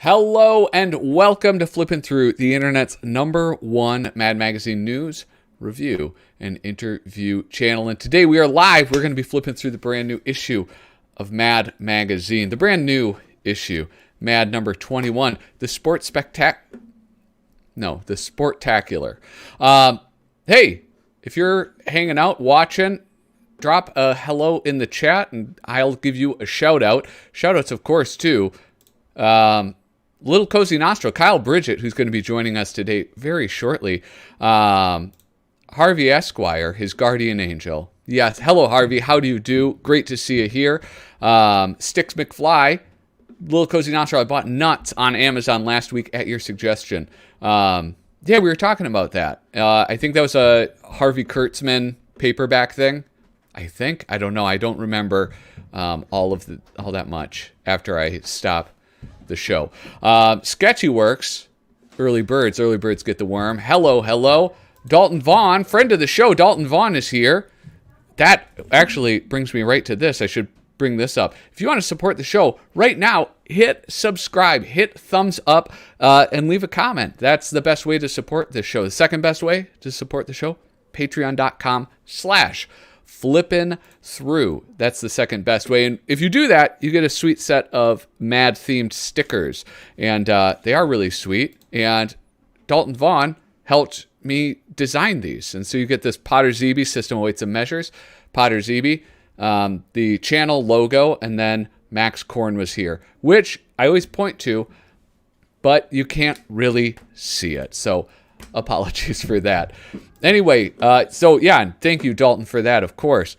Hello and welcome to Flippin' Through, the internet's #1 Mad Magazine news, review, and interview channel. And today we are live. We're going to be flipping through the brand new issue of Mad Magazine. The brand new issue, Mad number 21, the Sportacular. Hey, if you're hanging out, watching, drop a hello in the chat and I'll give you a shout out. Shout outs, of course, too. Little Cozy Nostril, Kyle Bridgett, who's going to be joining us today very shortly. Harvey Esquire, his guardian angel. Yes, hello, Harvey. How do you do? Great to see you here. Sticks McFly, Little Cozy Nostril. I bought nuts on Amazon last week at your suggestion. Yeah, we were talking about that. I think that was a Harvey Kurtzman paperback thing. I don't know. I don't remember all that much after I stop the show. Sketchy Works, Early Birds get the worm. Hello. Dalton Vaughn, friend of the show. Dalton Vaughn is here. That actually brings me right to this. I should bring this up. If you want to support the show right now, hit subscribe, hit thumbs up, and leave a comment. That's the best way to support this show. The second best way to support the show, patreon.com/Flippin' Through. That's the second best way. And if you do that, you get a sweet set of Mad-themed stickers. And they are really sweet. And Dalton Vaughn helped me design these. And so you get this Potter ZB System of Weights and Measures, Potter ZB, the channel logo, and then Max Korn was here, which I always point to, but you can't really see it. So apologies for that. Anyway, and thank you, Dalton, for that, of course.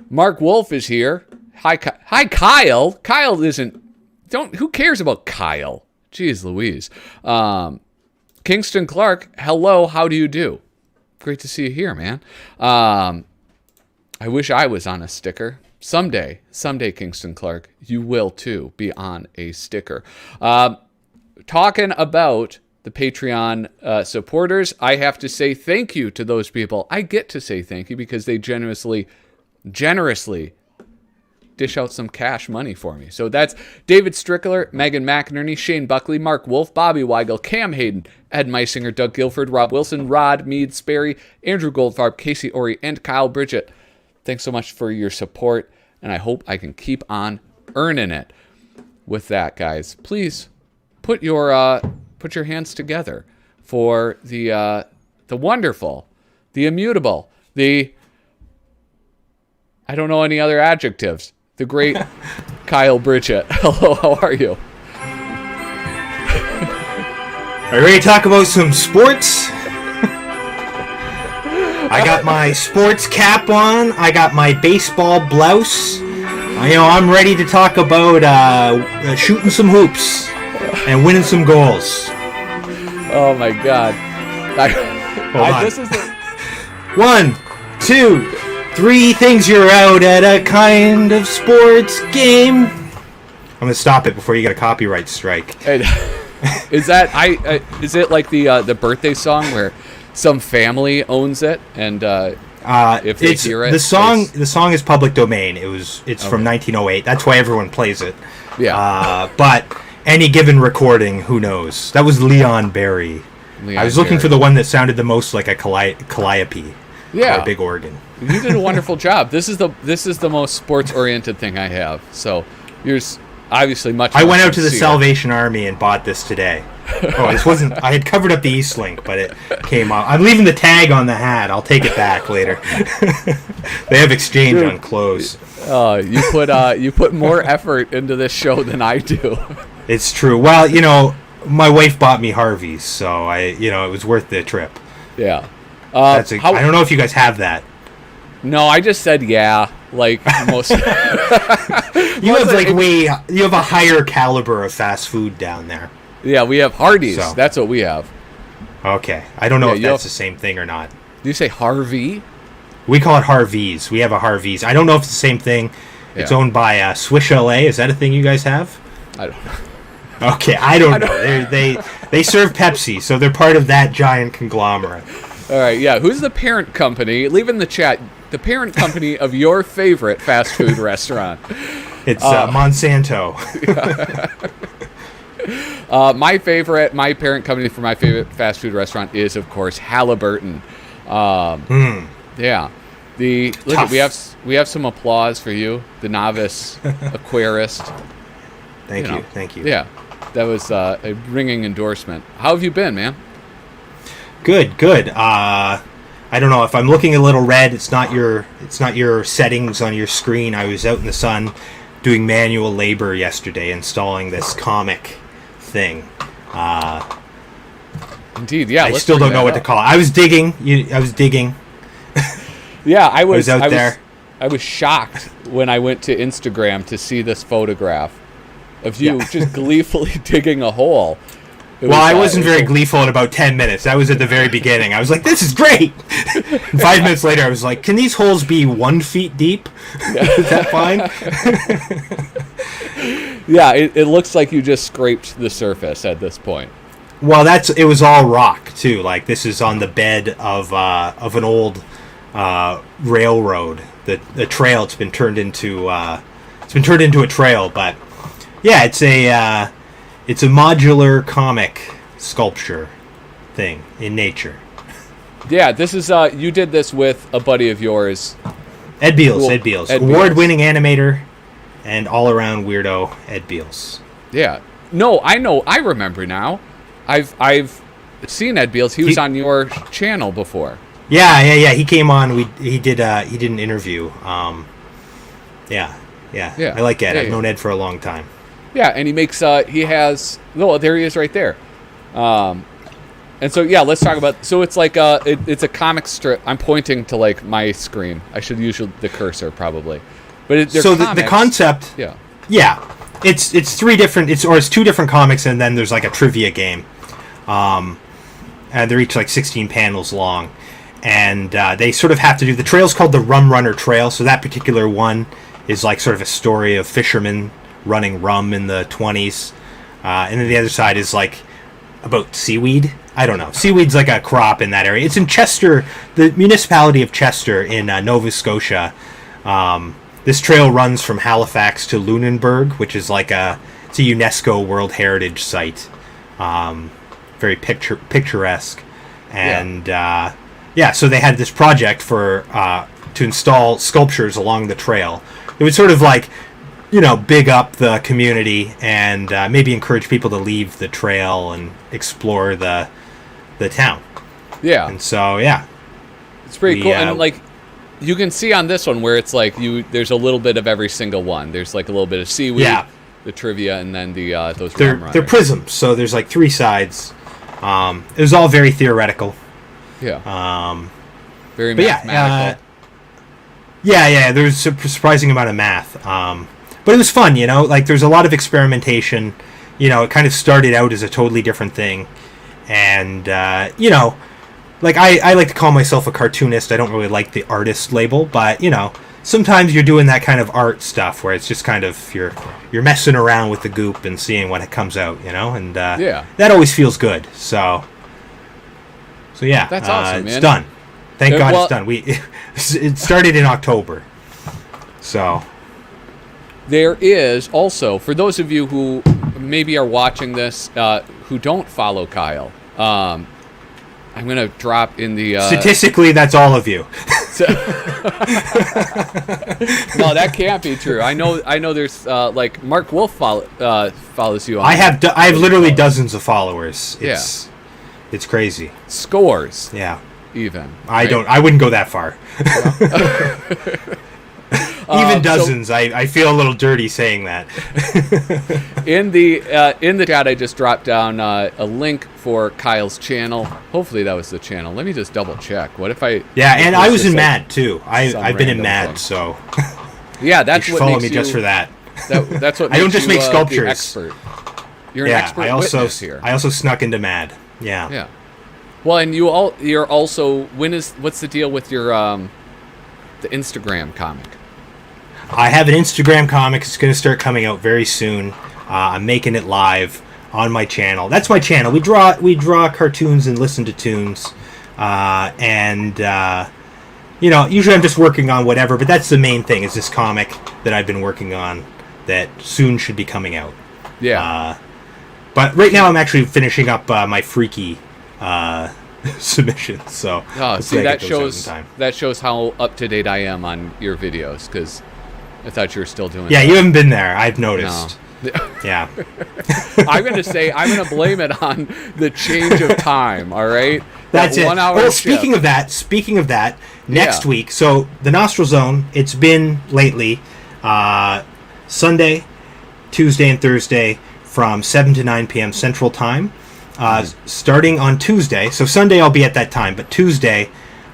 Mark Wolf is here. Hi, Kyle. Kyle isn't... Who cares about Kyle? Jeez Louise. Kingston Clark, hello, how do you do? Great to see you here, man. I wish I was on a sticker. Someday, Kingston Clark, you will, too, be on a sticker. Talking about the Patreon supporters, I have to say thank you to those people. I get to say thank you because they generously dish out some cash money for me. So that's David Strickler, Megan McInerney, Shane Buckley, Mark Wolf, Bobby Weigel, Cam Hayden, Ed Meisinger, Doug Guilford, Rob Wilson, Rod Mead, Sperry, Andrew Goldfarb, Casey Ori, and Kyle Bridgett. Thanks so much for your support, and I hope I can keep on earning it. With that, guys, please put your hands together for the wonderful, the immutable, I don't know any other adjectives, the great Kyle Bridgett. Hello, how are you? Are you ready to talk about some sports? I got my sports cap on. I got my baseball blouse. I'm ready to talk about shooting some hoops and winning some goals. Oh my God! This is 1, 2, 3 things you're out at a kind of sports game. I'm gonna stop it before you get a copyright strike. Is it like the birthday song where some family owns it and if they hear it, the song is public domain. It's from 1908. That's why everyone plays it. Yeah. But any given recording, who knows? That was Leon Barry. I was looking for the one that sounded the most like a calliope. Yeah. Or a big organ. You did a wonderful job. This is the most sports oriented thing I have. So yours obviously much. I went out to the Salvation Army and bought this today. Oh, this wasn't. I had covered up the East Link, but it came off. I'm leaving the tag on the hat. I'll take it back later. They have exchange on clothes. You put more effort into this show than I do. It's true. Well, my wife bought me Harvey's, so it was worth the trip. Yeah. I don't know if you guys have that. No, I just said yeah. Like most. You have a higher caliber of fast food down there. Yeah, we have Hardee's. So. That's what we have. Okay, I don't know if that's the same thing or not. Do you say Harvey? We call it Harvey's. We have a Harvey's. I don't know if it's the same thing. Yeah. It's owned by Swiss Chalet. Is that a thing you guys have? I don't know. Okay, I don't know. They serve Pepsi, so they're part of that giant conglomerate. All right, yeah. Who's the parent company? Leave in the chat the parent company of your favorite fast food restaurant. It's Monsanto. My parent company for my favorite fast food restaurant is, of course, Halliburton. Yeah. We have some applause for you, the novice aquarist. Thank you. Yeah, that was a ringing endorsement. How have you been, man? Good. I don't know if I'm looking a little red. It's not your settings on your screen. I was out in the sun doing manual labor yesterday, installing this comic thing. Indeed, yeah. I still don't know what to call it. I was digging. Yeah, I was out there. I was shocked when I went to Instagram to see this photograph of you just gleefully digging a hole. I wasn't very gleeful in about 10 minutes. That was at the very beginning. I was like, this is great. 5 minutes later, I was like, can these holes be 1 feet deep? Is that fine? Yeah, it looks like you just scraped the surface at this point. Well, it was all rock, too. Like, this is on the bed of an old railroad. The trail, it's been turned into a trail, but yeah, it's a modular comic sculpture thing in nature. Yeah, this is you did this with a buddy of yours, Ed Beals, award-winning animator and all-around weirdo, Ed Beals. Yeah, no, I remember now. I've seen Ed Beals. He was on your channel before. Yeah. He came on. He did an interview. Yeah. I like Ed. I've known Ed for a long time. Yeah, and he makes there he is right there. And so let's talk about. So it's like it's a comic strip. I'm pointing to like my screen. I should use the cursor probably, but the concept. Yeah, it's three different. It's 2 different comics, and then there's like a trivia game. And they're each like 16 panels long, and they sort of have to do. The trail's called the Rum Runner Trail, so that particular one is like sort of a story of fishermen running rum in the 20s, and then the other side is like about seaweed. I don't know. Seaweed's like a crop in that area. It's in Chester, the municipality of Chester in Nova Scotia. This trail runs from Halifax to Lunenburg, which is like it's a UNESCO World Heritage Site. Very picturesque, and so they had this project to install sculptures along the trail. It would sort of like, big up the community and maybe encourage people to leave the trail and explore the town. Yeah. And so, it's pretty cool. And like, you can see on this one where it's like there's a little bit of every single one. There's like a little bit of seaweed, the trivia, and then those rum runners. They're prisms, so there's like 3 sides. It was all very theoretical. Yeah. Very mathematical. There's a surprising amount of math. But it was fun, like there's a lot of experimentation. It kind of started out as a totally different thing. And, like I like to call myself a cartoonist. I don't really like the artist label, but, sometimes you're doing that kind of art stuff where it's just kind of you're messing around with the goop and seeing when it comes out, and that always feels good. So yeah, that's awesome, man. It's done. Thank God it's done. It started in October. So there is also, for those of you who maybe are watching this who don't follow Kyle, I'm going to drop in the... Statistically, that's all of you. No, that can't be true. I know there's, like, Mark Wolf follows you on... I have literally dozens of followers. It's crazy. Scores. Yeah. Even. Right? I wouldn't go that far. Even dozens. I feel a little dirty saying that. In the chat, I just dropped down a link for Kyle's channel. Hopefully that was the channel. Let me just double check. What if I? Yeah, and I was in Mad too. I've been in Mad, so. Yeah, that's what follow makes me you, just for that. That's what. I don't just make sculptures. The expert. You're an expert witness here. I also snuck into Mad. Yeah. Yeah. Well, and you're also what's the deal with your the Instagram comic? I have an Instagram comic. It's going to start coming out very soon. I'm making it live on my channel. That's my channel. We draw cartoons and listen to tunes, usually I'm just working on whatever. But that's the main thing. Is this comic that I've been working on that soon should be coming out. Yeah. But right now I'm actually finishing up my freaky submissions. So see, that shows how up to date I am on your videos, because I thought you were still doing. Yeah, you haven't been there. I've noticed. No. Yeah. I'm gonna blame it on the change of time. All right. That's it. 1 hour. Well, speaking of that, next week. So the Nostril Zone. It's been lately, Sunday, Tuesday, and Thursday from 7 to 9 p.m. Central Time. Starting on Tuesday. So Sunday I'll be at that time, but Tuesday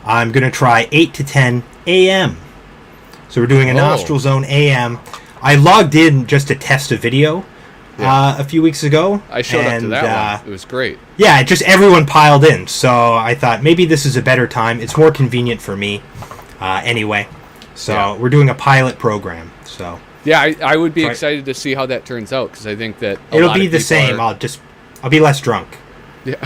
I'm gonna try 8 to 10 a.m. So we're doing a Nostril Zone AM. I logged in just to test a video a few weeks ago. I showed up to that one. It was great. Yeah, just everyone piled in. So I thought maybe this is a better time. It's more convenient for me anyway. So we're doing a pilot program. So yeah, I would be excited to see how that turns out, because I think that it'll be the same. I'll be less drunk. Yeah.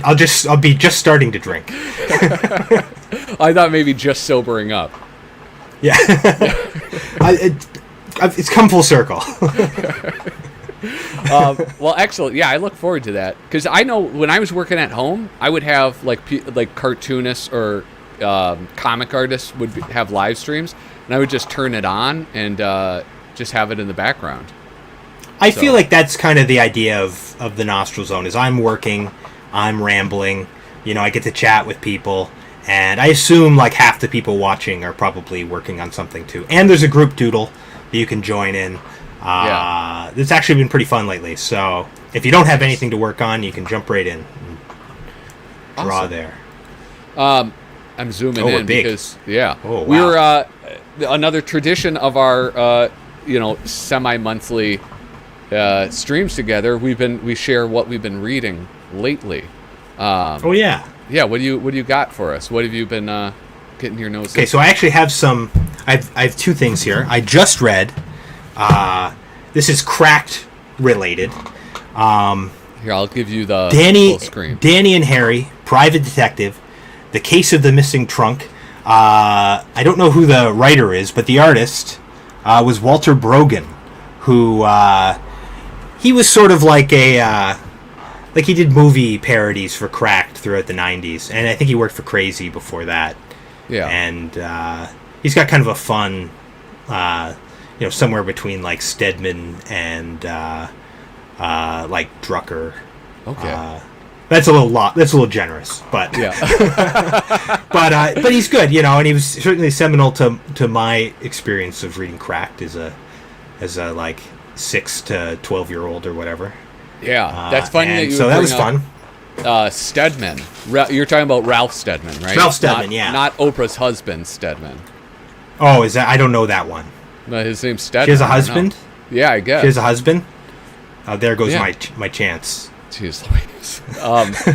I'll be just starting to drink. I thought maybe just sobering up. Yeah. It's come full circle. Well, excellent. Yeah, I look forward to that, because I know when I was working at home, I would have like cartoonists or comic artists would have live streams, and I would just turn it on and just have it in the background. I feel like that's kind of the idea of the Nostril Zone. Is I'm working, I'm rambling, I get to chat with people, and I assume like half the people watching are probably working on something too. And there's a group doodle that you can join in. It's actually been pretty fun lately. So if you don't have anything to work on, you can jump right in and draw there. I'm zooming in because we wow. were another tradition of our semi-monthly streams together. We share what we've been reading lately. Yeah. What do you got for us? What have you been getting your nose? Okay, so I actually have some. I have two things here. I just read. This is Cracked related. Here, I'll give you the full screen. Danny and Harry, Private Detective, The Case of the Missing Trunk. I don't know who the writer is, but the artist was Walter Brogan, who he was sort of like he did movie parodies for Cracked throughout the 90s, and I think he worked for Crazy before that. Yeah. And he's got kind of a fun, somewhere between like Stedman and like Drucker. Okay. That's a little generous, but yeah. but he's good, and he was certainly seminal to my experience of reading Cracked as a like 6 to 12-year-old or whatever. Yeah, that's funny. That was fun. Stedman. You're talking about Ralph Stedman, right? Ralph Stedman, not Oprah's husband, Stedman. Oh, is that? I don't know that one. His name's Stedman. She has a husband? Yeah, I guess. She has a husband? There goes my chance. Jeez Louise.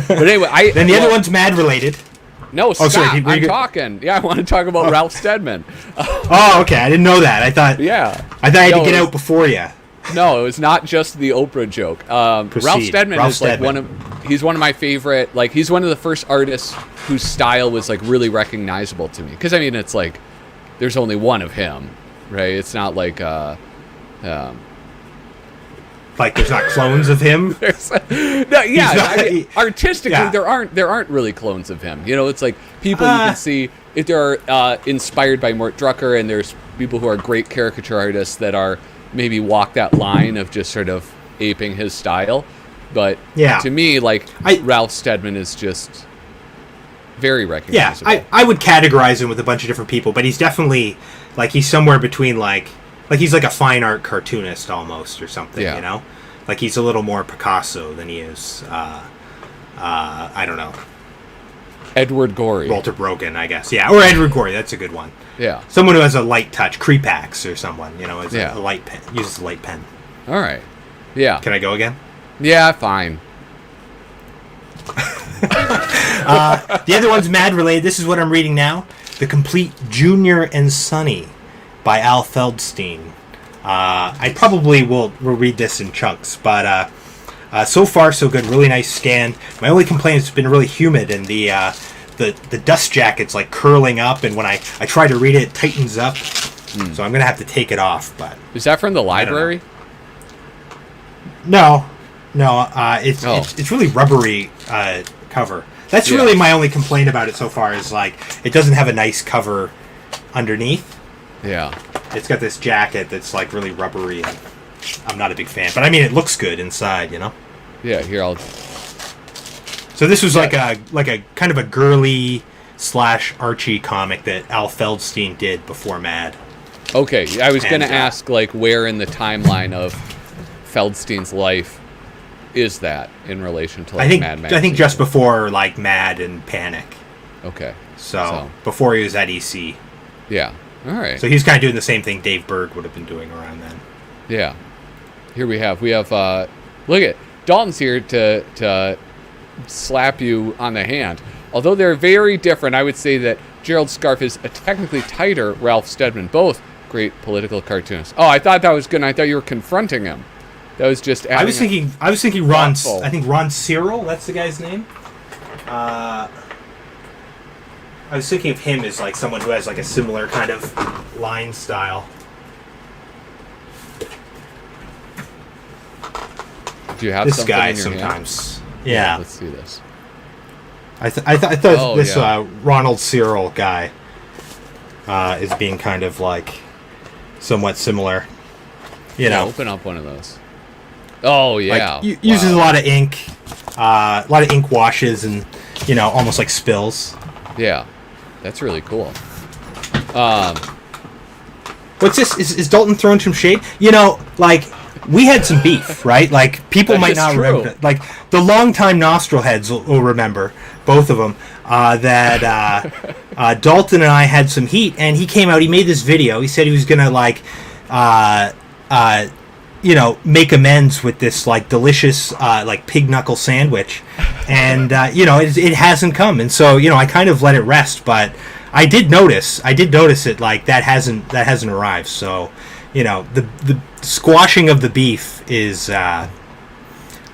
But anyway, then the other one's Mad related. No, stop. Sorry, I'm talking. Yeah, I want to talk about Ralph Stedman. Okay. I didn't know that. I thought I had to get out before you. No, it was not just the Oprah joke. Ralph Stedman he's one of my favorite, like, he's one of the first artists whose style was, like, really recognizable to me. Because, I mean, it's like, there's only one of him, right? It's not like, like there's not clones of him? Artistically, there aren't really clones of him. It's like people you can see, if they're inspired by Mort Drucker, and there's people who are great caricature artists that are maybe walk that line of just sort of aping his style. But to me, like, Ralph Stedman is just very recognizable. Yeah, I would categorize him with a bunch of different people, but he's definitely, like, he's somewhere between, like he's like a fine art cartoonist almost or something, Like, he's a little more Picasso than he is, I don't know. Edward Gorey. Walter Brogan, I guess. Yeah, or Edward Gorey, that's a good one. Yeah. Someone who has a light touch, Creepax or someone, as a light pen, uses a light pen. All right. Yeah. Can I go again? Yeah, fine. The other one's Mad related. This is what I'm reading now. The Complete Junior and Sonny by Al Feldstein. I probably will read this in chunks, but so far so good. Really nice scan. My only complaint is it's been really humid, and the dust jacket's like curling up, and when I try to read it, it tightens up. So I'm gonna have to take it off. But is that from the library? No. No, it's really rubbery cover. That's really my only complaint about it so far is like it doesn't have a nice cover underneath. Yeah. It's got this jacket that's like really rubbery. And I'm not a big fan, but I mean it looks good inside, you know. Yeah. Here I'll. So this was like a kind of a girly / Archie comic that Al Feldstein did before Mad. Okay, I was gonna ask like where in the timeline of Feldstein's life is that in relation to like Mad Magazine? I think just before like Mad and Panic. Okay. So before he was at EC. Yeah. All right. So he's kind of doing the same thing Dave Berg would have been doing around then. Yeah. Here we have look at Dalton's here to slap you on the hand. Although they're very different, I would say that Gerald Scarfe is a technically tighter Ralph Steadman. Both great political cartoonists. Oh, I thought that was good. I thought you were confronting him. That was just. I was thinking Ron. I think Ron Cyril. That's the guy's name. I was thinking of him as like someone who has like a similar kind of line style. Do you have this something guy in your sometimes? hand? Yeah. Let's see this. I thought this Ronald Cyril guy is being kind of like somewhat similar. You know, open up one of those. Oh yeah, like, uses a lot of ink, a lot of ink washes, and almost like spills. Yeah, that's really cool. What's this? Is Dalton throwing some shade? Like we had some beef, right? Like people might not remember. Like the longtime nostril heads will remember, both of them. That Dalton and I had some heat, and he came out. He made this video. He said he was gonna like. Make amends with this like delicious like pig knuckle sandwich, and it hasn't come, and so I kind of let it rest, but I did notice it like that hasn't arrived, so the squashing of the beef is a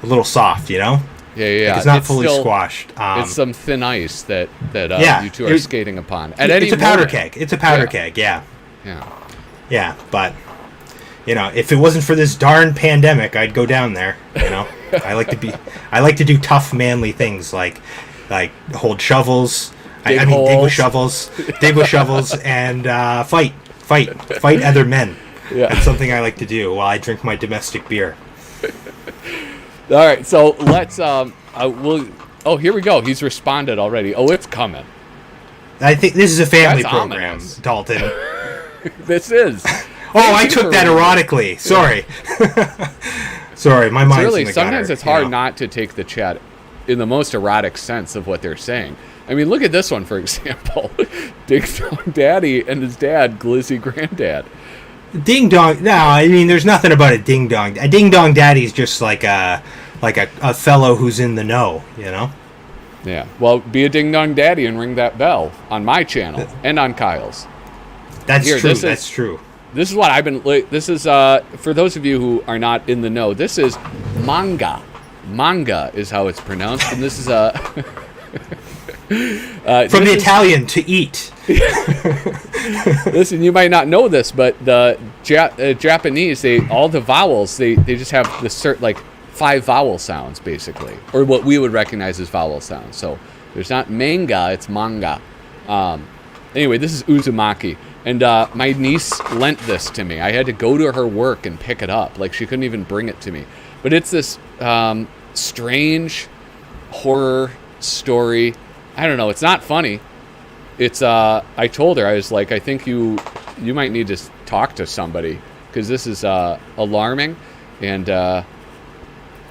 little soft, Yeah. Like it's not fully squashed. It's some thin ice that you two are skating upon. It's a powder keg. It's a powder keg. Yeah. Yeah, but. If it wasn't for this darn pandemic, I'd go down there. I like to do tough, manly things like hold shovels. Dig with shovels, and fight other men. Yeah. That's something I like to do while I drink my domestic beer. All right, so let's. Here we go. He's responded already. Oh, it's coming. I think this is a family program, ominous. Dalton. This is. Oh, I took that erotically. Sorry. Sorry, my mind's in the sometimes gutter, it's hard not to take the chat in the most erotic sense of what they're saying. I mean, look at this one, for example. Ding Dong Daddy and his dad, Glizzy Granddad. Ding Dong. No, I mean, there's nothing about a Ding Dong. A Ding Dong Daddy's just like a fellow who's in the know, Yeah. Well, be a Ding Dong Daddy and ring that bell on my channel and on Kyle's. That's true. That's true. This is what I've been. This is for those of you who are not in the know. This is manga. Manga is how it's pronounced, and this is from the Italian to eat. Listen, you might not know this, but the Japanese, all the vowels, they just have the like 5 vowel sounds basically, or what we would recognize as vowel sounds. So there's not manga, it's manga. Anyway, this is Uzumaki. And my niece lent this to me. I had to go to her work and pick it up. Like, she couldn't even bring it to me. But it's this strange horror story. I don't know. It's not funny. It's, I told her, I was like, I think you might need to talk to somebody. Because this is alarming. And, I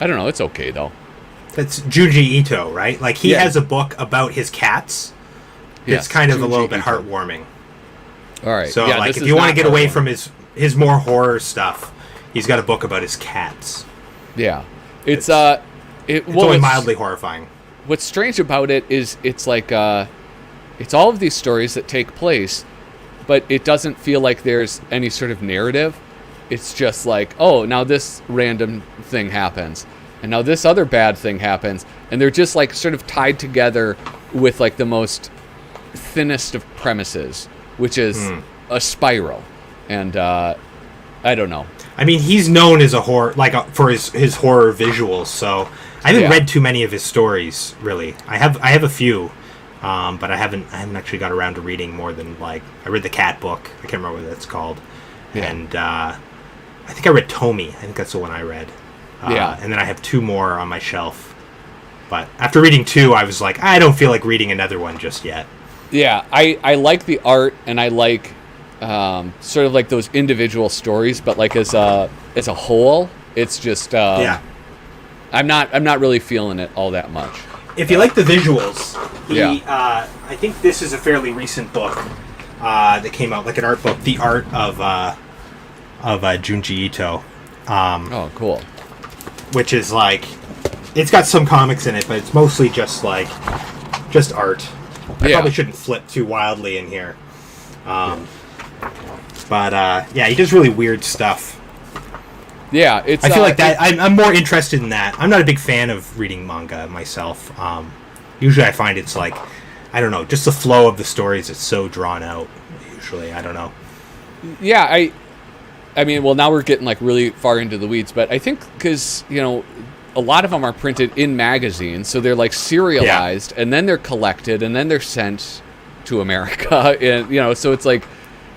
don't know. It's okay, though. That's Junji Ito, right? Like, he has a book about his cats. It's kind of Junji a little bit heartwarming. All right. So, if you want to get away from his more horror stuff, he's got a book about his cats. Yeah. It's only mildly horrifying. What's strange about it is it's like it's all of these stories that take place, but it doesn't feel like there's any sort of narrative. It's just like, oh, now this random thing happens, and now this other bad thing happens, and they're just like sort of tied together with like the most thinnest of premises, which is a spiral. And I don't know. I mean, he's known as a horror, like for his horror visuals. So I haven't read too many of his stories, really. I have a few, but I haven't actually got around to reading more than like I read the Cat book. I can't remember what that's called, and I think I read Tommy. I think that's the one I read. And then I have 2 more on my shelf. But after reading 2, I was like, I don't feel like reading another one just yet. Yeah, I like the art, and I like sort of like those individual stories, but like as a whole, it's just I'm not really feeling it all that much. If you like the visuals, I think this is a fairly recent book that came out, like an art book, The Art of Junji Ito. Oh, cool. Which is like, it's got some comics in it, but it's mostly just art. I probably shouldn't flip too wildly in here. But he does really weird stuff. Yeah, it's. I feel like that. I'm more interested in that. I'm not a big fan of reading manga myself. Usually, I find it's like, I don't know, just the flow of the stories. It's so drawn out. Usually, I don't know. Yeah, I mean, well, now we're getting like really far into the weeds, but I think because a lot of them are printed in magazines, so they're like serialized, and then they're collected, and then they're sent to America, and so it's like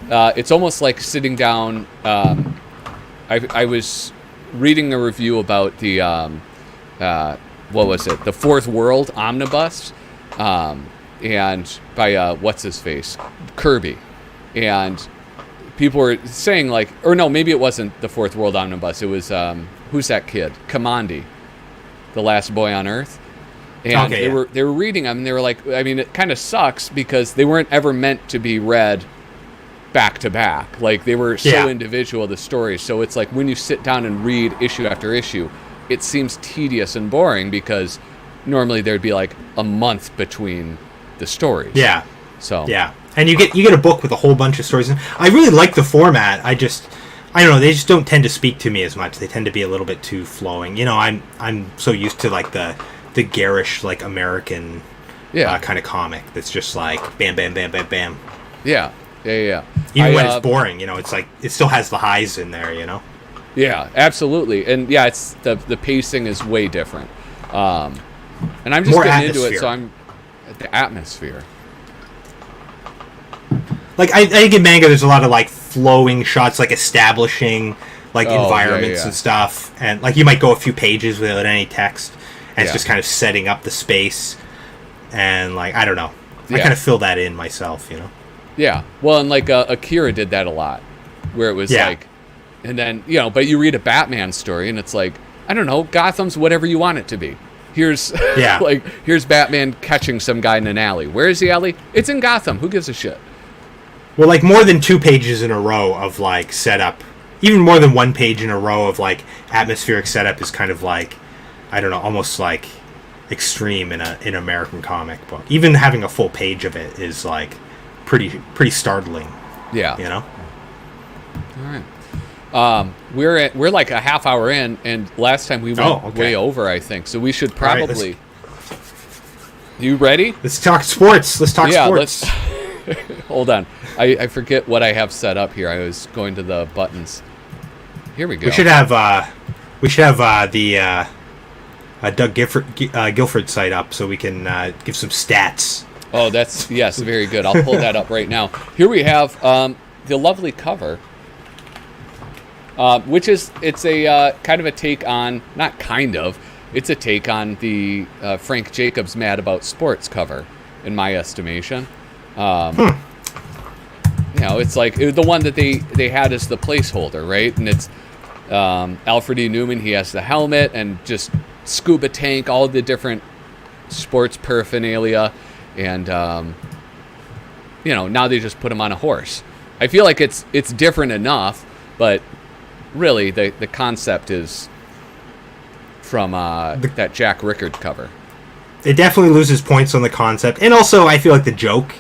it's almost like sitting down. I was reading a review about the what was it? The Fourth World Omnibus, and by what's his face, Kirby, and people were saying like, or no, maybe it wasn't the Fourth World Omnibus. It was who's that kid? Kamandi, the last boy on Earth. And they were reading them, and they were like, I mean, it kind of sucks because they weren't ever meant to be read back to back. Like, they were so individual, the stories. So it's like when you sit down and read issue after issue, it seems tedious and boring because normally there'd be like a month between the stories. Yeah. So yeah, and you get a book with a whole bunch of stories. I really like the format. I don't know. They just don't tend to speak to me as much. They tend to be a little bit too flowing. I'm so used to like the garish like American kind of comic that's just like bam, bam, bam, bam, bam. Yeah. Even when it's boring, it's like it still has the highs in there. Yeah, absolutely, and it's the pacing is way different. And I'm just getting into it, so I'm the atmosphere. Like I think in manga, there's a lot of like flowing shots, like establishing like environments and stuff, and like you might go a few pages without any text, and it's just kind of setting up the space, and like I don't know, I kind of fill that in myself, Yeah, well, and like Akira did that a lot, where it was like, and then but you read a Batman story, and it's like, I don't know, Gotham's whatever you want it to be. Here's like here's Batman catching some guy in an alley. Where is the alley? It's in Gotham. Who gives a shit? Well, like more than 2 pages in a row of like setup, even more than 1 page in a row of like atmospheric setup is kind of like, I don't know, almost like extreme in an American comic book. Even having a full page of it is like pretty startling. Yeah. All right. We're like a half hour in, and last time we went way over, I think. So we should probably. You ready? Let's talk sports. Let's talk sports. Hold on. I forget what I have set up here. I was going to the buttons. Here we go. We should have the Doug Guilford site up so we can give some stats. Oh, that's very good. I'll pull that up right now. Here we have the lovely cover, which it's a kind of a take on, not kind of, it's a take on the Frank Jacobs Mad About Sports cover, in my estimation. It's like the one that they had as the placeholder, right? And it's Alfred E. Newman. He has the helmet and just scuba tank, all the different sports paraphernalia, and now they just put him on a horse. I feel like it's different enough, but really the concept is from that Jack Rickard cover. It definitely loses points on the concept, and also I feel like the joke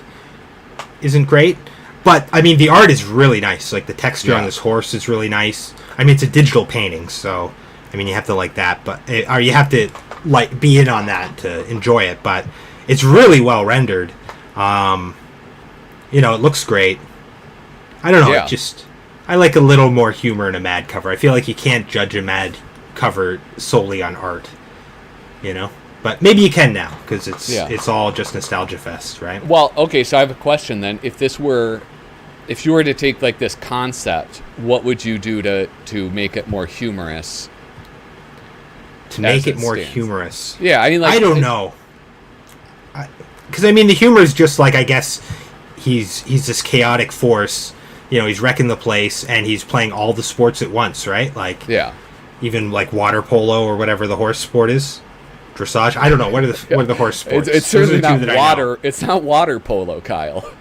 isn't great. But I mean, the art is really nice. Like the texture on this horse is really nice. I mean, it's a digital painting, so I mean, you have to like that, or you have to like be in on that to enjoy it. But it's really well rendered. It looks great. I don't know. I like a little more humor in a Mad cover. I feel like you can't judge a Mad cover solely on art, you know. But maybe you can now because it's all just nostalgia fest, right? Well, okay. So I have a question then. If you were to take like this concept, what would you do to make it more humorous? To make it more humorous? Yeah, I mean, like, I don't know. Because I mean, the humor is just like, I guess he's this chaotic force. You know, he's wrecking the place, and he's playing all the sports at once, right? Like, yeah, even like water polo or whatever the horse sport is, dressage. I don't know what are the horse sports. It's certainly not water. It's not water polo, Kyle.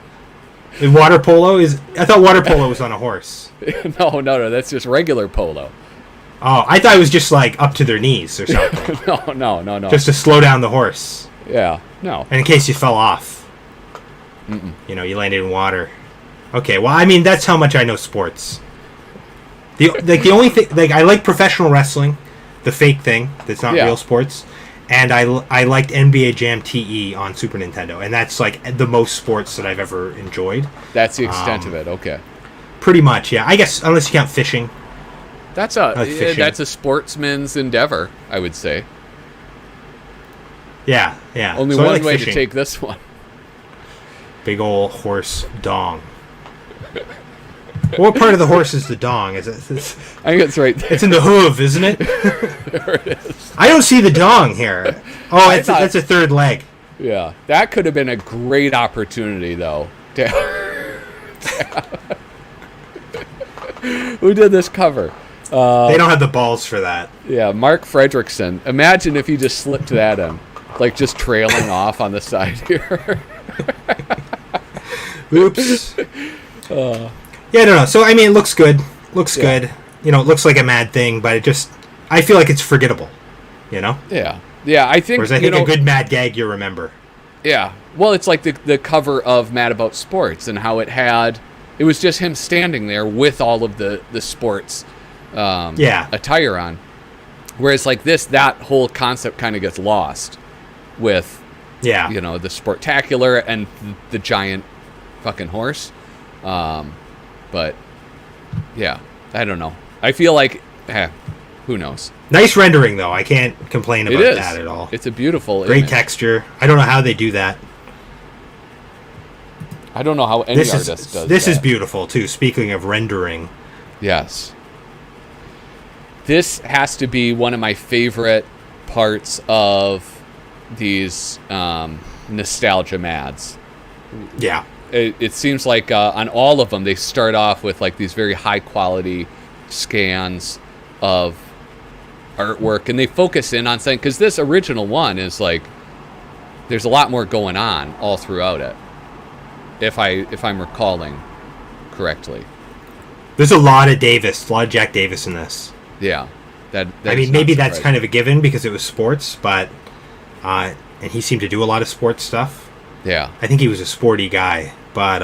Water polo is. I thought water polo was on a horse. No, that's just regular polo. Oh, I thought it was just like up to their knees or something. No. Just to slow down the horse. Yeah, no. And in case you fell off. Mm-mm. You know, you landed in water. Okay, well, I mean, that's how much I know sports. The only thing, like, I like professional wrestling, the fake thing that's not real sports, and I liked NBA Jam TE on Super Nintendo, and that's like the most sports that I've ever enjoyed. That's the extent of it. Okay. Pretty much, yeah. I guess unless you count fishing. That's a sportsman's endeavor, I would say. Yeah. Only so one way fishing. to take this one. Big old horse dong. What part of the horse is the dong? Is it? I think it's right there. It's in the hoof, isn't it? There it is. I don't see the dong here. Oh, that's a third leg. Yeah, that could have been a great opportunity, though. Who did this cover? They don't have the balls for that. Yeah, Mark Fredrickson. Imagine if you just slipped that in, like just trailing off on the side here. Oops. Yeah, I don't know. So, I mean, it looks good. Looks good. You know, it looks like a Mad thing, but I feel like it's forgettable. You know? Yeah, I think. Whereas I think a good Mad gag you remember. Yeah. Well, it's like the cover of Mad About Sports and how it was just him standing there with all of the sports attire on. Whereas like that whole concept kind of gets lost with, you know, the Sportacular and the giant fucking horse. But yeah, I don't know. I feel like, who knows? Nice rendering though. I can't complain about that at all. It's a beautiful great image. Texture. I don't know how they do that. I don't know how any artist does that. This is beautiful too. Speaking of rendering. Yes. This has to be one of my favorite parts of these nostalgia mads. Yeah. It seems like on all of them, they start off with like these very high quality scans of artwork, and they focus in on something, because this original one is like, there's a lot more going on all throughout it, if I'm recalling correctly. There's a lot of Jack Davis in this. Yeah, that I mean, maybe that's kind of a given because it was sports, but and he seemed to do a lot of sports stuff. Yeah, I think he was a sporty guy, but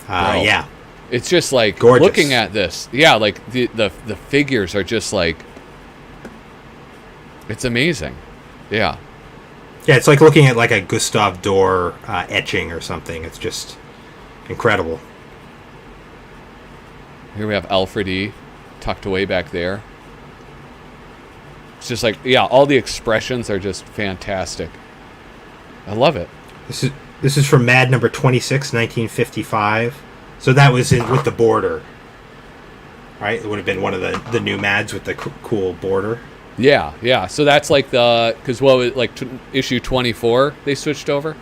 yeah, it's just like gorgeous. Looking at this. Yeah, like the figures are just like, it's amazing. Yeah, it's like looking at like a Gustave Doré etching or something. It's just incredible. Here we have Alfred E. tucked away back there. It's just like, all the expressions are just fantastic. I love it. This is from Mad number 26, 1955. So that was with the border, right? It would have been one of the new Mads with the cool border. Yeah. So that's like because issue 24 they switched over.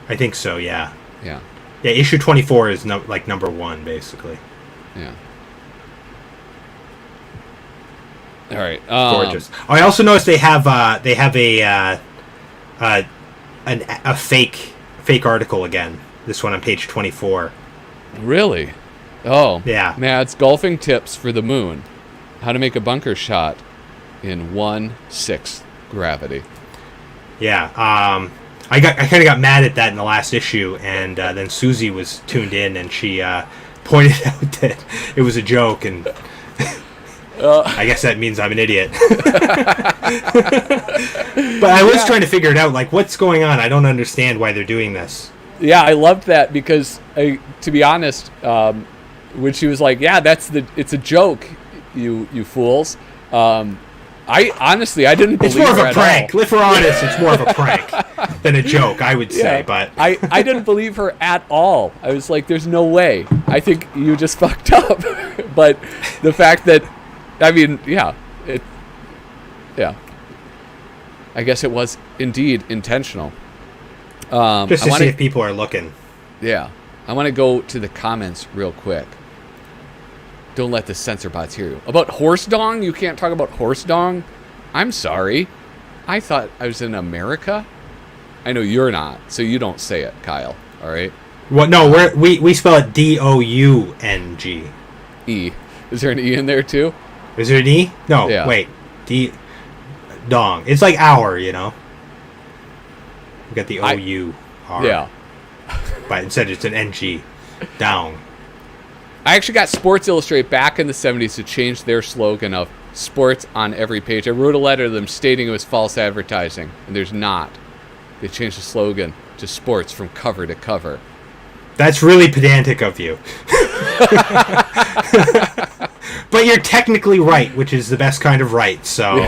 I think so. Yeah. Yeah. Issue 24 is number 1 basically. Yeah. All right. Gorgeous. I also noticed they have a fake article again. This one on page 24. Really? Oh. Yeah. Mads golfing tips for the moon. How to make a bunker shot in 1/6 gravity. Yeah. I kind of got mad at that in the last issue, and then Susie was tuned in, and she pointed out that it was a joke, and I guess that means I'm an idiot. But I was trying to figure it out, like, what's going on? I don't understand why they're doing this. Yeah, I loved that because, to be honest, when she was like, "Yeah, it's a joke, you fools." I honestly, I didn't believe it's more her of a prank. If we're honest, it's more of a prank than a joke, I would say. But I didn't believe her at all. I was like, "There's no way." I think you just fucked up. But the fact that, I mean, yeah. I guess it was indeed intentional. Just to see if people are looking. Yeah. I want to go to the comments real quick. Don't let the censor bots hear you. About horse dong? You can't talk about horse dong? I'm sorry. I thought I was in America. I know you're not, so you don't say it, Kyle. All right? Well, no, we spell it D-O-U-N-G. E. Is there an E in there, too? Is there an E? No, yeah. Wait. Dong. It's like hour, you know? We got the O-U-R. Yeah. But instead it's an N-G. Down. I actually got Sports Illustrated back in the 70s to change their slogan of sports on every page. I wrote a letter to them stating it was false advertising, and there's not. They changed the slogan to sports from cover to cover. That's really pedantic of you. But you're technically right, which is the best kind of right. So,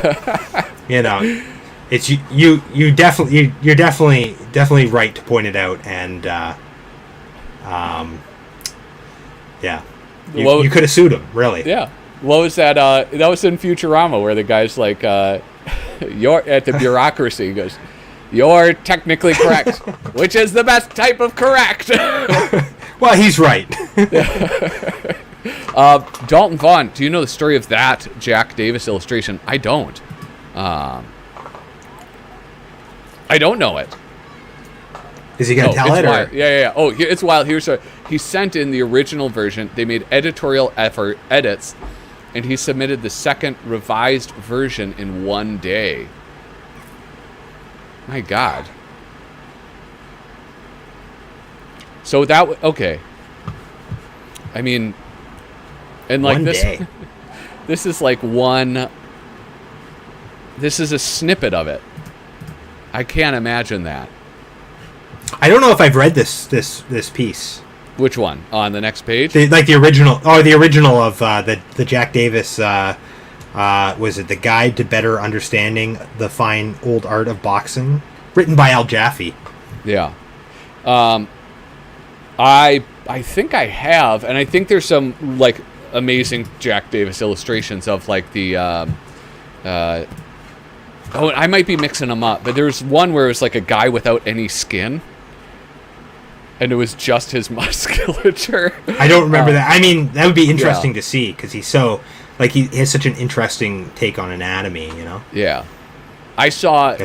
you know, it's you're definitely right to point it out, and yeah, you could have sued him, really. Yeah. What was that? That was in Futurama, where the guy's like, "You're at the bureaucracy." He goes, "You're technically correct," which is the best type of correct. Well, he's right. Dalton Vaughn, do you know the story of that Jack Davis illustration? I don't. I don't know it. Is he going to tell it? Or? Yeah. Oh, it's wild. He sent in the original version. They made editorial edits, and he submitted the second revised version in one day. My God. So that okay. I mean, and like one this, day. this is like one. This is a snippet of it. I can't imagine that. I don't know if I've read this piece. Which one? On the next page? The original, or the original of the Jack Davis. Was it The Guide to Better Understanding the Fine Old Art of Boxing, written by Al Jaffe? Yeah. I think I have, and I think there's some like amazing Jack Davis illustrations of like the. I might be mixing them up, but there's one where it was like a guy without any skin, and it was just his musculature. I don't remember that. I mean, that would be interesting to see because he's so like he has such an interesting take on anatomy, you know. Yeah, I saw.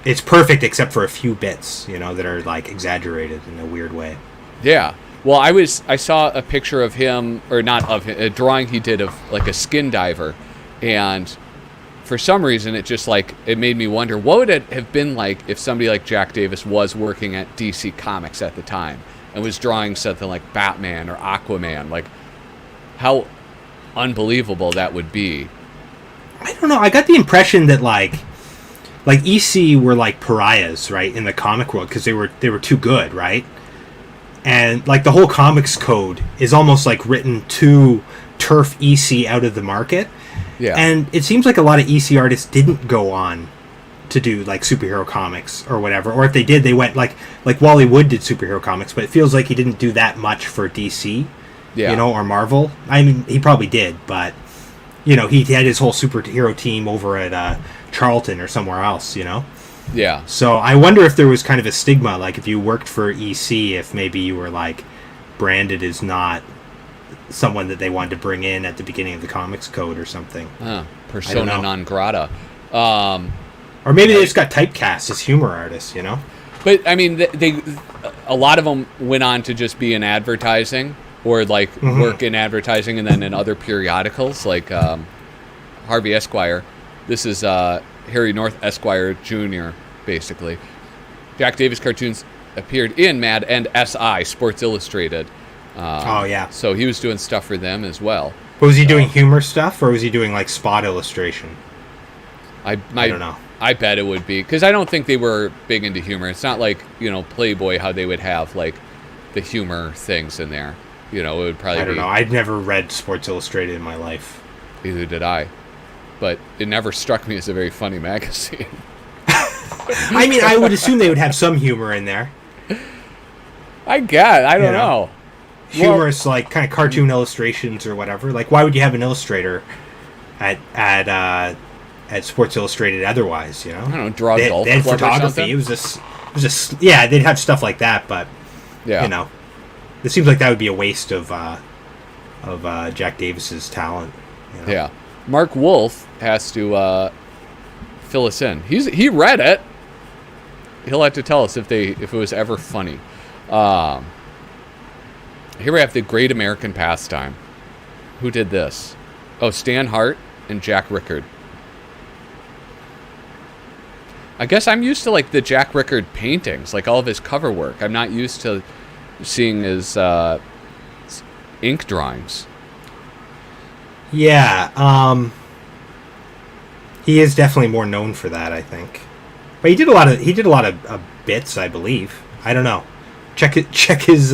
It's perfect except for a few bits, you know, that are like exaggerated in a weird way. Yeah. Well, I saw a picture of him, or not of him, a drawing he did of like a skin diver, and for some reason it just like it made me wonder what would it have been like if somebody like Jack Davis was working at DC Comics at the time and was drawing something like Batman or Aquaman, like how unbelievable that would be. I don't know. I got the impression that like EC were like pariahs, right, in the comic world because they were too good, right? And like the whole comics code is almost like written to turf EC out of the market. Yeah. And it seems like a lot of EC artists didn't go on to do like superhero comics or whatever, or if they did, they went like Wally Wood did superhero comics, but it feels like he didn't do that much for DC, you know, or Marvel. I mean, he probably did, but you know, he had his whole superhero team over at Charlton or somewhere else, you know. Yeah. So I wonder if there was kind of a stigma, like if you worked for EC, if maybe you were like branded as not someone that they wanted to bring in at the beginning of the comics code or something. Persona non grata. Or maybe they just got typecast as humor artists, you know? But, I mean, a lot of them went on to just be in advertising or, like, work in advertising and then in other periodicals, like Harvey Esquire. This is Harry North Esquire Jr., basically. Jack Davis cartoons appeared in Mad and SI, Sports Illustrated. So he was doing stuff for them as well. But was he doing humor stuff, or was he doing like spot illustration? I don't know. I bet it would be, because I don't think they were big into humor. It's not like, Playboy, how they would have like the humor things in there. It would probably. I don't know. I'd never read Sports Illustrated in my life. Neither did I, but it never struck me as a very funny magazine. I mean, I would assume they would have some humor in there. I guess. I don't know. Humorous, like kind of cartoon illustrations or whatever. Like, why would you have an illustrator at Sports Illustrated otherwise? I don't know. Draw golf they had club photography. Or something? It was just yeah. They'd have stuff like that, but it seems like that would be a waste of Jack Davis's talent. Yeah, Mark Wolf has to fill us in. He read it. He'll have to tell us if it was ever funny. Here we have the Great American Pastime. Who did this? Oh, Stan Hart and Jack Rickard. I guess I'm used to like the Jack Rickard paintings, like all of his cover work. I'm not used to seeing his ink drawings. Yeah, he is definitely more known for that, I think. But he did a lot of bits, I believe. I don't know. Check his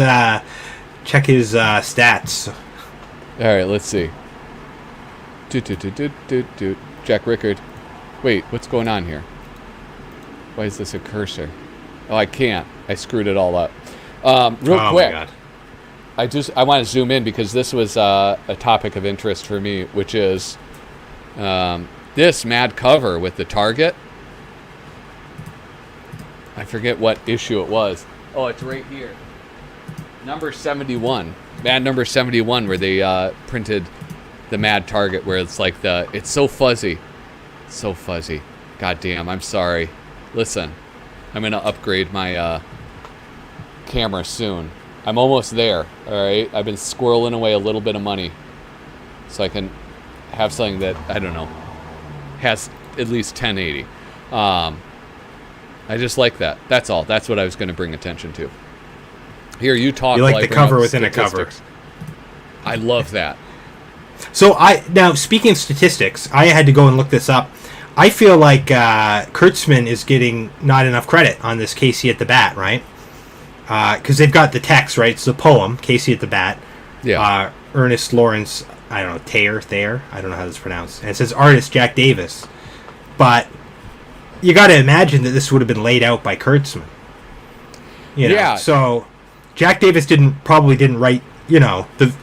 stats. All right, let's see. Jack Rickard. Wait, what's going on here? Why is this a cursor? Oh, I can't. I screwed it all up. Real quick. My God. I want to zoom in because this was a topic of interest for me, which is this Mad cover with the target. I forget what issue it was. Oh, it's right here. Number 71. Mad number 71, where they printed the Mad target, where it's like it's so fuzzy. So fuzzy. God damn, I'm sorry. Listen, I'm going to upgrade my camera soon. I'm almost there, all right? I've been squirreling away a little bit of money so I can have something that, I don't know, has at least 1080. I just like that. That's all. That's what I was going to bring attention to. Here, you talk. You like the cover within a cover. I love that. So now speaking of statistics, I had to go and look this up. I feel like Kurtzman is getting not enough credit on this Casey at the Bat, right? Because they've got the text, right? It's the poem, Casey at the Bat. Yeah. Ernest Lawrence, I don't know, Thayer, I don't know how this is pronounced. And it says artist Jack Davis. But you got to imagine that this would have been laid out by Kurtzman. Yeah. So Jack Davis probably didn't write,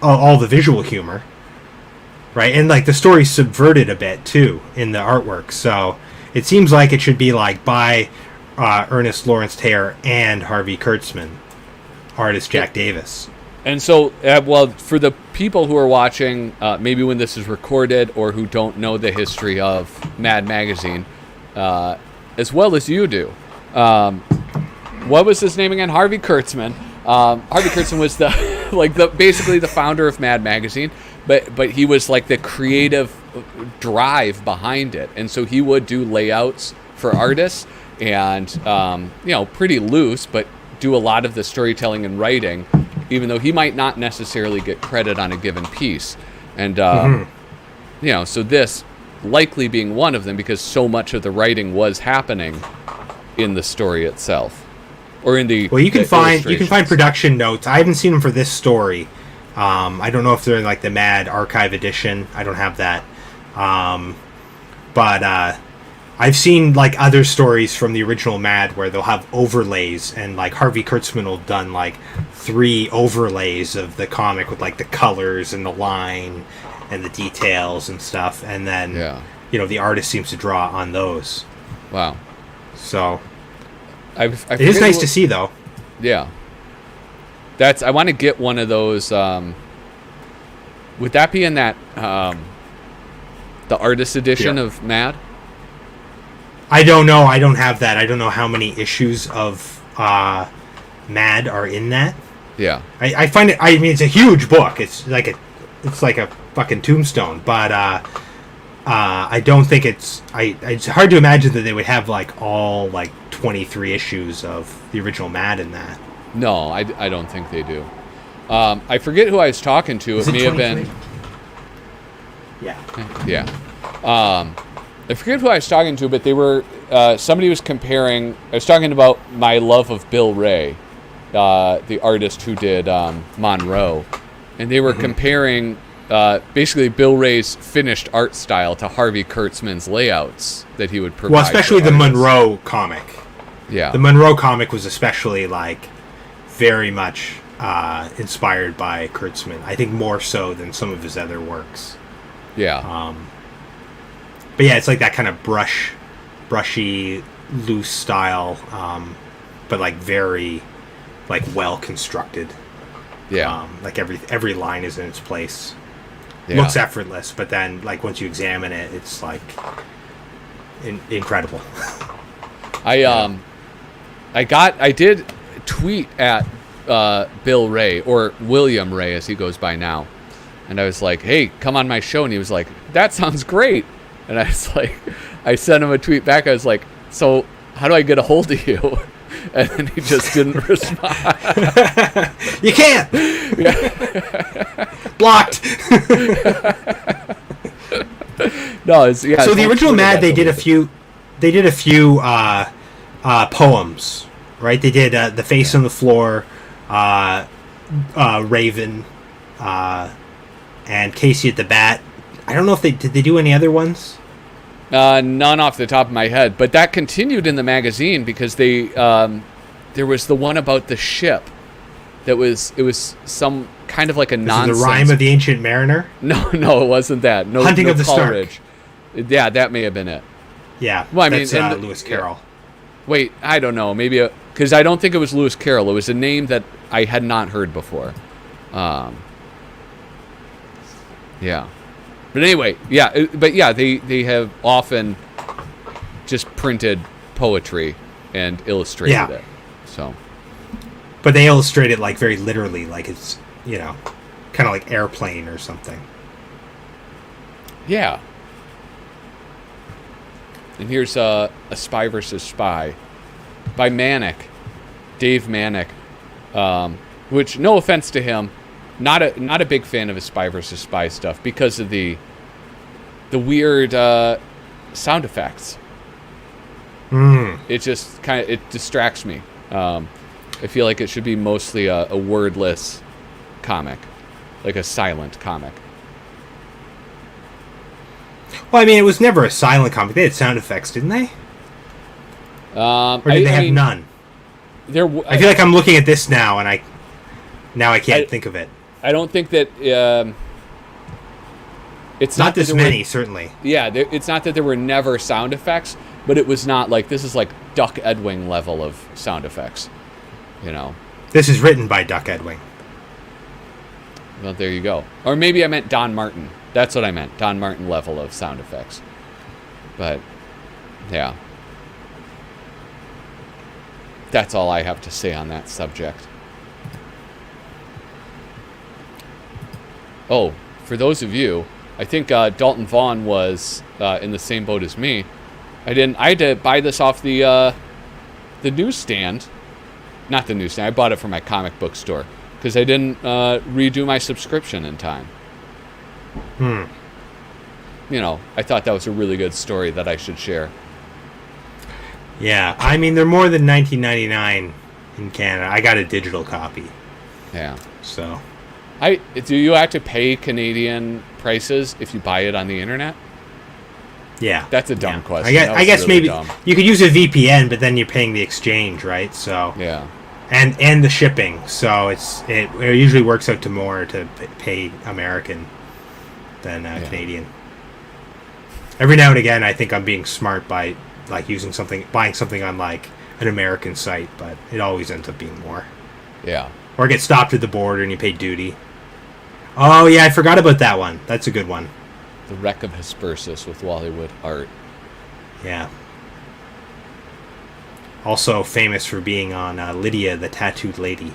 all the visual humor. Right? And like the story's subverted a bit too in the artwork. So it seems like it should be like by Ernest Lawrence Thayer and Harvey Kurtzman, artist Jack Davis. And so, for the people who are watching, maybe when this is recorded or who don't know the history of Mad Magazine, as well as you do, what was his name again? Harvey Kurtzman. Harvey Kurtzman was basically the founder of Mad Magazine, but he was like the creative drive behind it, and so he would do layouts for artists and pretty loose, but do a lot of the storytelling and writing, even though he might not necessarily get credit on a given piece. And so this likely being one of them, because so much of the writing was happening in the story itself, or in the you can find production notes. I haven't seen them for this story. I don't know if they're in like the Mad Archive edition. I don't have that. But I've seen like other stories from the original Mad where they'll have overlays, and like Harvey Kurtzman will have done like 3 overlays of the comic with like the colors and the line and the details and stuff, and then the artist seems to draw on those. Wow. So it is nice to see, though. Yeah. I want to get one of those. Would that be in that the artist edition of Mad? I don't know. I don't have that. I don't know how many issues of Mad are in that. Yeah. I find it. I mean, it's a huge book. It's like a fucking tombstone. But I don't think it's. It's hard to imagine that they would have like all like 23 issues of the original Mad in that. No, I don't think they do. I forget who I was talking to. It may have been. Yeah. Yeah. I forget who I was talking to, but they were somebody was comparing. I was talking about my love of Bill Ray, the artist who did Monroe, and they were comparing basically Bill Ray's finished art style to Harvey Kurtzman's layouts that he would provide. Well, especially the Monroe comic. Yeah, the Monroe comic was especially like very much inspired by Kurtzman. I think more so than some of his other works. Yeah. But yeah, it's like that kind of brushy, loose style, but like very, like well constructed. Yeah. Like every line is in its place. Yeah. Looks effortless, but then like once you examine it, it's like incredible. I did tweet at Bill Ray, or William Ray as he goes by now, and I was like, "Hey, come on my show," and he was like, "That sounds great." And I was like, I sent him a tweet back. I was like, "So how do I get a hold of you?" And then he just didn't respond. You can't. Yeah. Blocked. No, it's, yeah. So the original Mad, they did a few poems, right? They did The Face on the Floor, Raven, and Casey at the Bat. I don't know if did they do any other ones? None off the top of my head, but that continued in the magazine because they there was the one about the ship it was some kind of like a nonsense. The Rime of the Ancient Mariner? No, it wasn't that. No, Hunting of the Coleridge. Stark. Yeah, that may have been it. Yeah, well, I that's mean, Lewis Carroll. Wait, I don't know. Maybe because I don't think it was Lewis Carroll. It was a name that I had not heard before. Yeah. But anyway, yeah. But yeah, they have often just printed poetry and illustrated it. So. But they illustrate it like very literally, like it's, kind of like Airplane or something. Yeah. And here's a Spy versus Spy by Manic, Dave Manic, which, no offense to him, not a big fan of his Spy versus Spy stuff because of the weird sound effects. It just it distracts me. I feel like it should be mostly a wordless comic, like a silent comic. Well, I mean, it was never a silent comic. They had sound effects, didn't they? Or did they have none? I feel like I'm looking at this now, and I can't think of it. I don't think that it's not this many, certainly. Yeah, it's not that there were never sound effects, but it was not like this is like Duck Edwing level of sound effects. This is written by Duck Edwing. Well, there you go. Or maybe I meant Don Martin. That's what I meant. Don Martin level of sound effects. But, yeah. That's all I have to say on that subject. Oh, for those of you, I think Dalton Vaughn was in the same boat as me. I had to buy this off the newsstand. Not the newsstand. I bought it from my comic book store because I didn't redo my subscription in time. I thought that was a really good story that I should share. Yeah, I mean, they're more than $19.99 in Canada. I got a digital copy. Yeah. So. Do you have to pay Canadian prices if you buy it on the internet? Yeah. That's a dumb question. I guess really maybe dumb. You could use a VPN, but then you're paying the exchange, right? So. Yeah. And the shipping. So it usually works out to more to pay American than Canadian. Every now and again, I think I'm being smart by like buying something on like an American site, but it always ends up being more. Yeah. Or get stopped at the border and you pay duty. Oh yeah, I forgot about that one. That's a good one. The Wreck of Hesperus with Wallywood art. Yeah. Also famous for being on Lydia, the Tattooed Lady.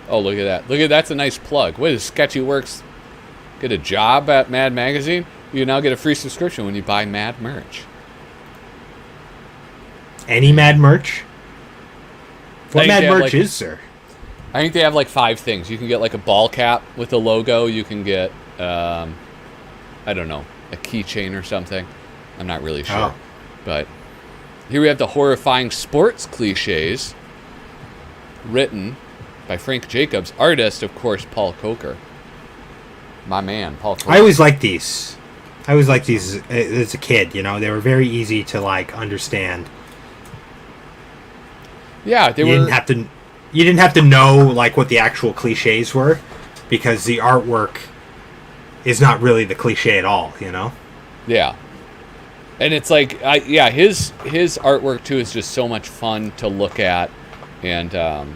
Oh, look at that. That's a nice plug. Wait, Sketchy Works get a job at Mad Magazine? You now get a free subscription when you buy Mad merch. Any Mad merch? What Mad merch like, is, sir? I think they have like 5 things. You can get like a ball cap with a logo. You can get, I don't know, a keychain or something. I'm not really sure. Oh. But here we have the horrifying sports cliches, written by Frank Jacobs. Artist, of course, Paul Coker. My man, Paul Coker. I always liked these. As a kid, you know. They were very easy to, like, understand. Yeah, they were... You didn't have to know, like, what the actual cliches were, because the artwork is not really the cliche at all, you know? Yeah. And it's like, his artwork, too, is just so much fun to look at. And, I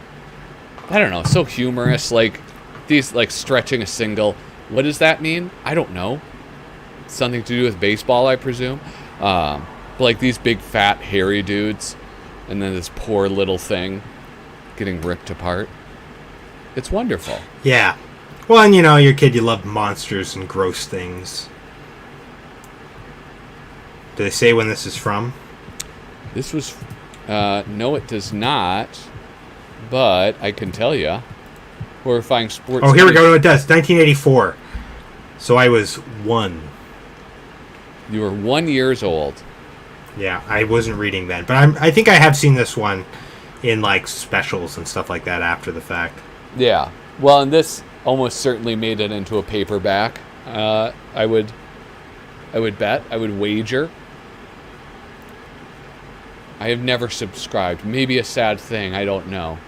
don't know, so humorous. Like, these, like, stretching a single. What does that mean? I don't know. Something to do with baseball, I presume. But, like, these big, fat, hairy dudes. And then this poor little thing getting ripped apart. It's wonderful. Yeah. Well, and, you know, you're a kid, you love monsters and gross things. Do they say when this is from? This was... no, it does not. But I can tell you. Horrifying sports... Oh, here we go. No, it does. 1984. So I was 1. You were 1 year old. Yeah, I wasn't reading then. But I think I have seen this one in, like, specials and stuff like that after the fact. Yeah. Well, and this almost certainly made it into a paperback. I would bet. I would wager. I have never subscribed. Maybe a sad thing. I don't know.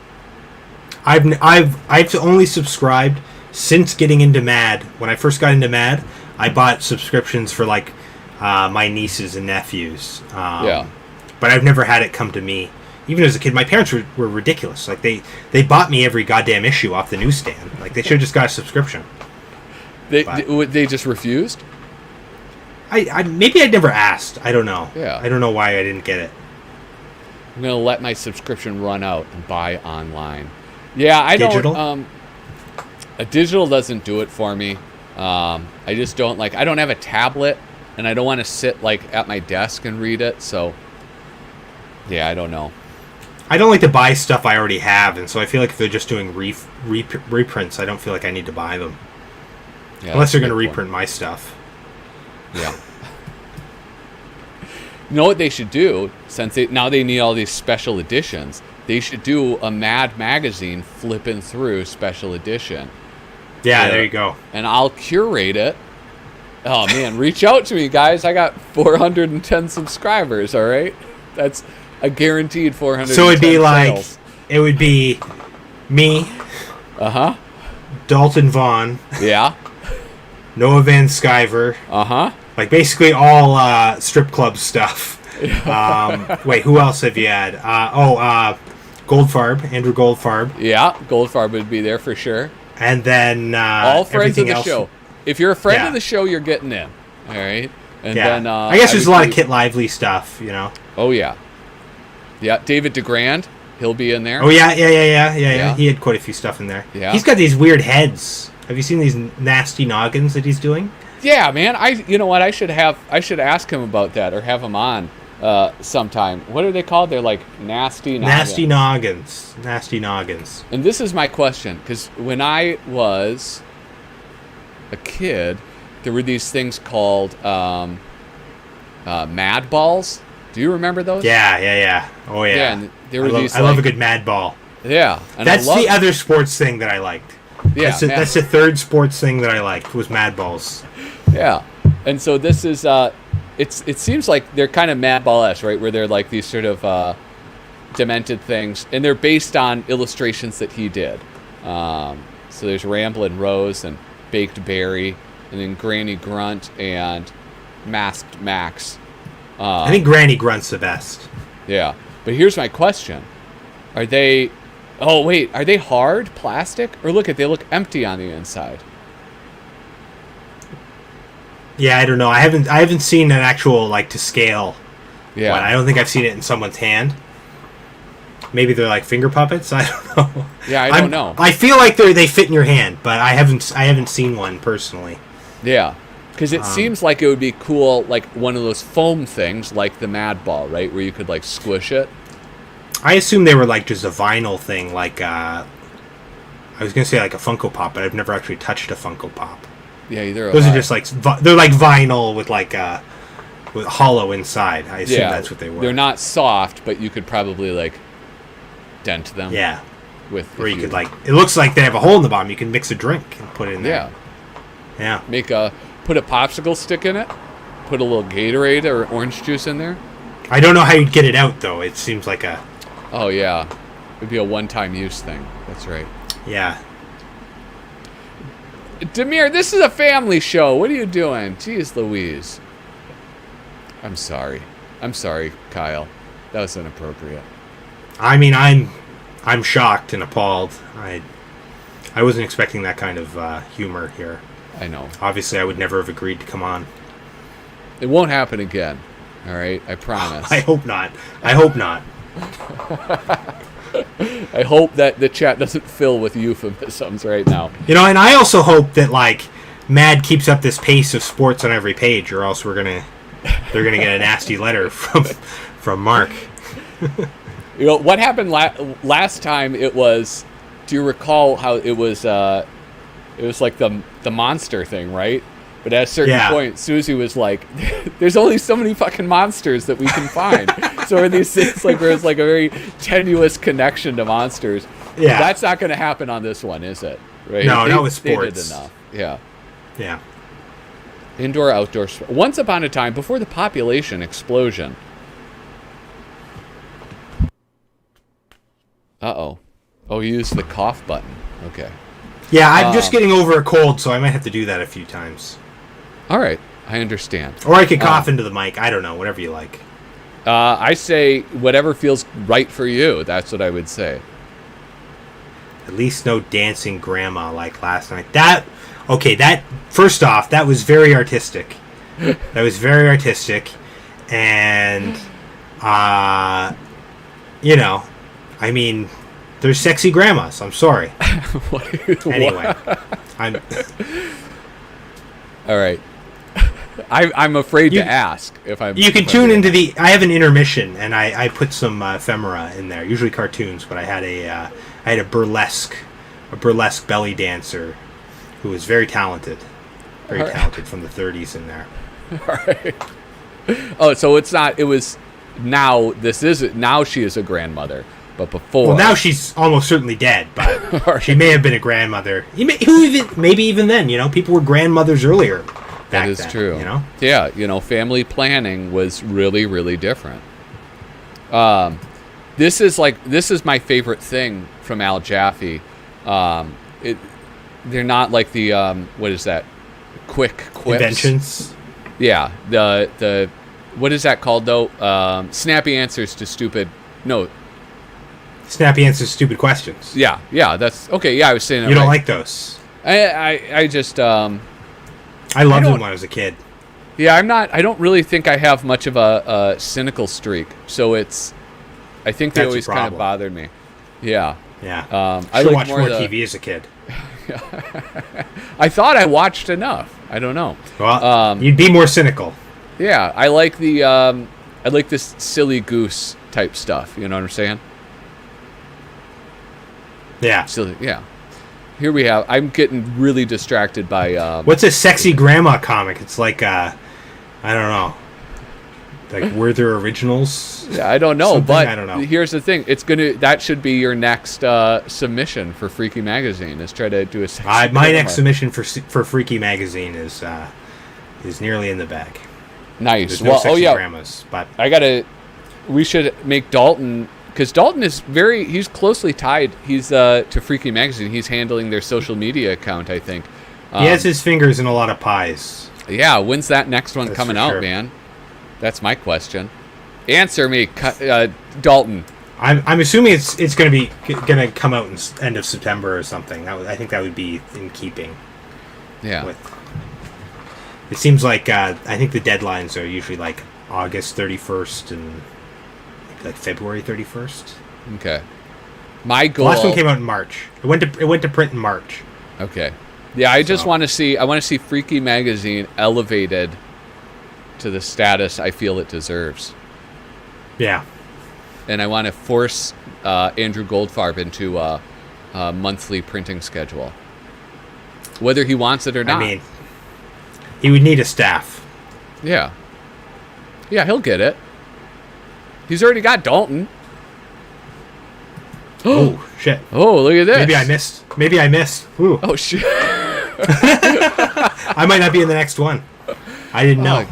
I've only subscribed since getting into Mad. When I first got into Mad, I bought subscriptions for, like, my nieces and nephews. Yeah. But I've never had it come to me. Even as a kid, my parents were ridiculous. Like, they bought me every goddamn issue off the newsstand. Like, they should have just got a subscription. They just refused? Maybe I'd never asked. I don't know. Yeah. I don't know why I didn't get it. I'm going to let my subscription run out and buy online. Yeah, I Digital? don't... a digital doesn't do it for me. I just don't like... I don't have a tablet, and I don't want to sit, like, at my desk and read it, so... Yeah, I don't know. I don't like to buy stuff I already have, and so I feel like if they're just doing reprints, I don't feel like I need to buy them. Yeah, unless they're going to reprint my stuff. Yeah. You know what they should do, since now they need all these special editions? They should do a Mad magazine flipping through special edition. Yeah, there you go. And I'll curate it. Oh, man, reach out to me, guys. I got 410 subscribers, all right? That's a guaranteed 410 So it'd be sales. like, it would be me, Uh-huh. Dalton Vaughn, Yeah. Noah Van Sciver, Uh-huh. like basically all strip club stuff. Wait, who else have you had? Goldfarb, Andrew Goldfarb. Yeah, Goldfarb would be there for sure. And then All friends of the else. show. If you're a friend Yeah. of the show, you're getting in. All right? And Yeah. then I guess there's a would lot do- of Kit Lively stuff, you know. Oh, yeah. Yeah, David DeGrand, he'll be in there. Oh, yeah. He had quite a few stuff in there. Yeah. He's got these weird heads. Have you seen these nasty noggins that he's doing? Yeah, man. You know what? I should ask him about that or have him on sometime. What are they called? They're like nasty noggins. Nasty noggins. And this is my question, because when I was a kid, there were these things called Mad Balls. Do you remember those? Yeah. Oh, yeah. Yeah, and there were I love a good Mad Ball. Yeah. And That's the other sports thing that I liked. Yeah, that's the third sports thing that I liked was Mad Balls. Yeah. And so this is, it seems like they're kind of Mad Ball-esque, right? Where they're like these sort of demented things. And they're based on illustrations that he did. So there's Ramblin' Rose and Baked Berry, and then Granny Grunt and Masked Max. I think Granny Grunt's the best. Yeah. But here's my question. Are they... Oh, wait. Are they hard plastic? Or they look empty on the inside. Yeah, I don't know. I haven't seen an actual, like, to scale Yeah. one. I don't think I've seen it in someone's hand. Maybe they're like finger puppets. I don't know. Yeah, I don't know. I feel like they fit in your hand, but I haven't seen one personally. Yeah. Because it seems like it would be cool, like one of those foam things, like the Mad Ball, right? Where you could, like, squish it. I assume they were like just a vinyl thing, like I was gonna say like a Funko Pop, but I've never actually touched a Funko Pop. Yeah, either. Those are just like they're like vinyl with like with hollow inside. I assume that's what they were. They're not soft, but you could probably like dent them. Yeah. Or you could like, it looks like they have a hole in the bottom. You can mix a drink and put it in there. Yeah. Yeah. Put a popsicle stick in it. Put a little Gatorade or orange juice in there. I don't know how you'd get it out though. It seems like a. Oh yeah, it'd be a one-time use thing. That's right. Yeah. Demir, this is a family show. What are you doing? Jeez Louise. I'm sorry, Kyle. That was inappropriate. I mean, I'm shocked and appalled. I wasn't expecting that kind of humor here. I know. Obviously, I would never have agreed to come on. It won't happen again. All right, I promise. I hope not. I hope that the chat doesn't fill with euphemisms right now. You know, and I also hope that like Mad keeps up this pace of sports on every page, or else they're gonna get a nasty letter from Mark. You know what happened last time? It was. Do you recall how it was? It was like the monster thing, right? But at a certain point, Susie was like, "There's only so many fucking monsters that we can find." So are these things like there's like a very tenuous connection to monsters? Yeah, that's not going to happen on this one, is it? Right? No, not with sports. They did enough. Yeah. Yeah. Indoor, outdoor. Once upon a time, before the population explosion. Uh-oh. Oh, you used the cough button. Okay. Yeah, I'm just getting over a cold, so I might have to do that a few times. All right. I understand. Or I could cough into the mic. I don't know. Whatever you like. I say whatever feels right for you. That's what I would say. At least no dancing grandma like last night. First off, that was very artistic. And, you know, I mean, there's sexy grandmas. I'm sorry. Anyway, All right. I'm afraid to ask if I'm. You can tune into the. I have an intermission, and I put some ephemera in there. Usually cartoons, but I had a burlesque belly dancer, who was very talented, from the 30s in there. All right. Oh, so it's not. It was now. This is now. She is a grandmother. But before, well, now she's almost certainly dead, but right. She may have been a grandmother. Maybe even then, you know, people were grandmothers earlier. That is true. You know, yeah, you know, family planning was really, really different. This is my favorite thing from Al Jaffe. They're not like the what is that? Quick quips. Inventions. Yeah, the what is that called though? Snappy answers to stupid. No. Snappy answers to stupid questions. Yeah, that's okay. Yeah, I was saying that. You don't like those? I just I loved them when I was a kid. Yeah, I don't really think I have much of a cynical streak, so it's. I think they always kind of bothered me. Yeah. Yeah. I watched more TV as a kid. I thought I watched enough. I don't know. Well, you'd be more cynical. Yeah, I like this silly goose type stuff. You know what I'm saying? Yeah. Silly. Yeah. Here we have. I'm getting really distracted by. What's a sexy grandma comic? It's like I don't know. Like Werther Originals? Yeah, I don't know, something? but I don't know. Here's the thing: that should be your next submission for Freaky Magazine. Is try to do a sexy my next submission for Freaky Magazine is nearly in the bag. Nice. There's no sexy grandmas, but we should make Dalton. Because Dalton is he's closely tied. He's to Freaky Magazine. He's handling their social media account, I think. He has his fingers in a lot of pies. Yeah, when's that next one coming out, man? That's my question. Answer me, Dalton. I'm assuming it's going to come out in end of September or something. I think that would be in keeping. Yeah. It seems like I think the deadlines are usually like August 31st and. Like February 31st. Okay. My goal. The last one came out in March. It went to print in March. Okay. Yeah, I just want to see. I want to see Freaky Magazine elevated to the status I feel it deserves. Yeah. And I want to force Andrew Goldfarb into monthly printing schedule, whether he wants it or not. I mean, he would need a staff. Yeah, he'll get it. He's already got Dalton. Oh shit! Oh, look at this. Maybe I missed. Ooh. Oh shit! I might not be in the next one. I didn't know.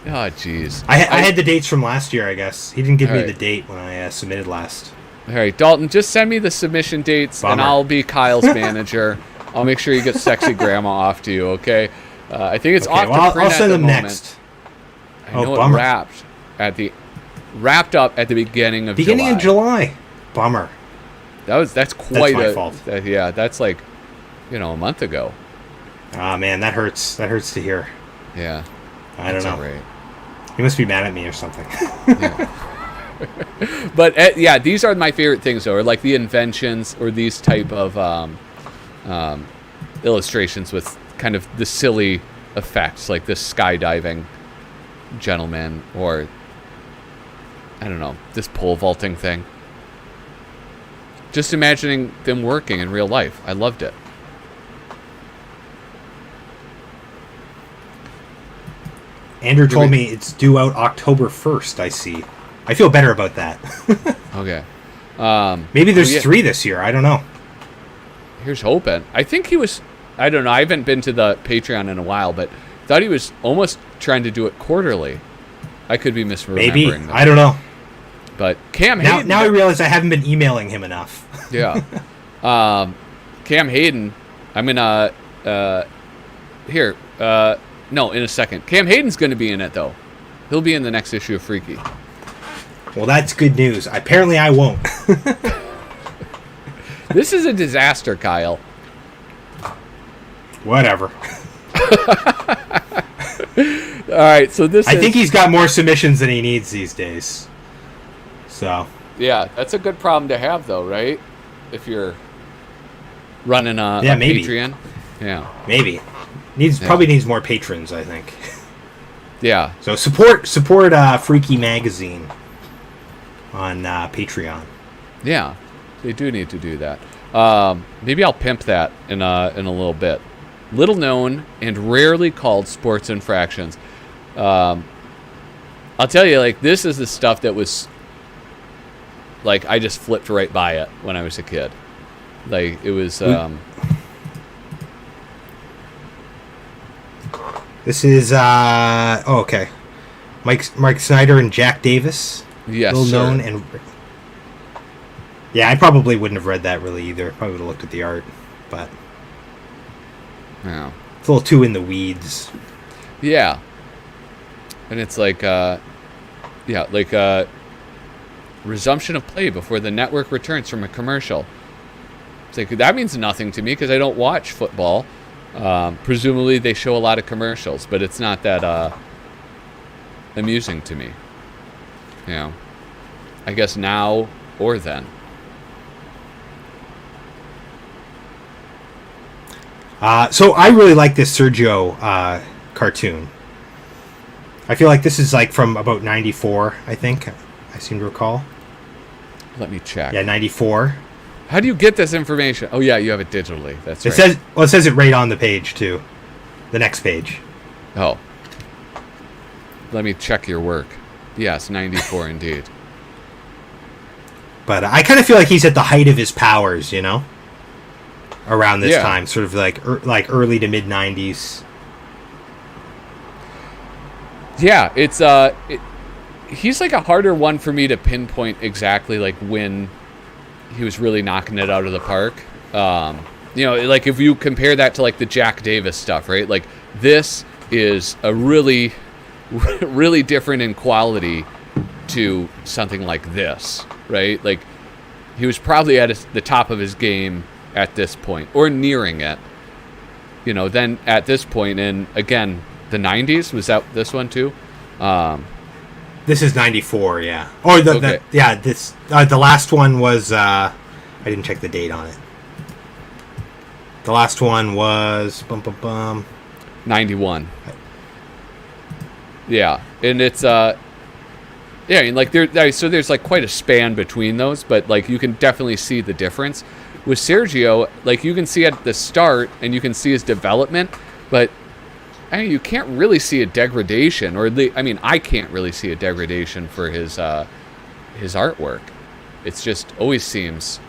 Oh jeez. I had the dates from last year. I guess he didn't give me right. the date when I submitted last. All right, Dalton, just send me the submission dates, and I'll be Kyle's manager. I'll make sure you get Sexy Grandma off to you. Okay. I think it's off to print I'll send at the them moment. next. I know bummer. it wrapped up at the beginning of July. Bummer. That's quite my fault. That's like, a month ago. Ah man, that hurts. That hurts to hear. Yeah. I don't know. Right. He must be mad at me or something. Yeah. But these are my favorite things though, or like the inventions or these type of illustrations with kind of the silly effects, like this skydiving gentleman, or I don't know, this pole vaulting thing. Just imagining them working in real life. I loved it. Andrew told me it's due out October 1st, I see. I feel better about that. Okay. Maybe there's 3 this year. I don't know. Here's hoping. I think he was... I don't know. I haven't been to the Patreon in a while, but thought he was almost trying to do it quarterly. I could be misremembering. Maybe. That. I don't know. But Cam Hayden... Now I realize I haven't been emailing him enough. Yeah. Cam Hayden... I'm going to... Here. No, in a second. Cam Hayden's going to be in it, though. He'll be in the next issue of Freaky. Well, that's good news. Apparently I won't. This is a disaster, Kyle. Whatever. All right, so I think he's got more submissions than he needs these days. So. Yeah, that's a good problem to have, though, right? If you're running a maybe. Patreon. Yeah. Maybe. Probably needs more patrons, I think. Yeah. So support Freaky Magazine on Patreon. Yeah, they do need to do that. Maybe I'll pimp that in a little bit. Little known and rarely called sports infractions. I'll tell you, like, this is the stuff that was, like, I just flipped right by it when I was a kid. Like, it was... This is okay. Mike Snyder and Jack Davis. Yes, little sir. known and yeah, I probably wouldn't have read that really either. Probably would have looked at the art, but Yeah. it's a little too in the weeds. Yeah. And it's like resumption of play before the network returns from a commercial. It's like, that means nothing to me because I don't watch football. Presumably they show a lot of commercials, but it's not that amusing to me. You know, I guess now or then. So I really like this Sergio cartoon. I feel like this is like from about 94, I think. I seem to recall. Let me check. Yeah, 94. How do you get this information? Oh, yeah, you have it digitally. That's right. It says it right on the page, too. The next page. Oh. Let me check your work. Yes, 94 indeed. But I kind of feel like he's at the height of his powers, you know? Around this time, sort of like early to mid 90s. Yeah, it's he's like a harder one for me to pinpoint exactly like when he was really knocking it out of the park. You know, like if you compare that to like the Jack Davis stuff, right? Like this is a really, really different in quality to something like this, right? Like he was probably at the top of his game at this point, or nearing it. You know, then at this point in, again, the 90s, was that this one too? This is 94, yeah. Or the last one was I didn't check the date on it. The last one was 91. Yeah, and it's yeah, and like so there's like quite a span between those, but like you can definitely see the difference. with Sergio, like you can see at the start and you can see his development, but I mean, you can't really see a degradation, I can't really see a degradation for his artwork. It's just always seems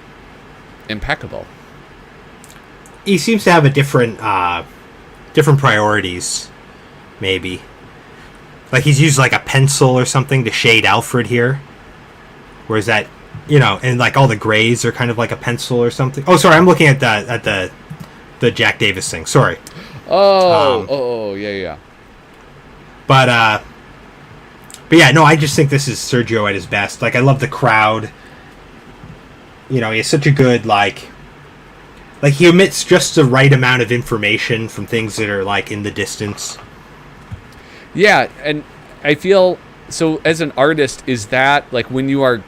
impeccable. He seems to have a different priorities, maybe. Like he's used like a pencil or something to shade Alfred here, whereas that, and like all the grays are kind of like a pencil or something. Oh, sorry, I'm looking at the Jack Davis thing. Sorry. Yeah. But yeah, no, I just think this is Sergio at his best. Like, I love the crowd. He has such a good, like he omits just the right amount of information from things that are, like, in the distance. Yeah, and I feel, so as an artist, is that, like, when you are,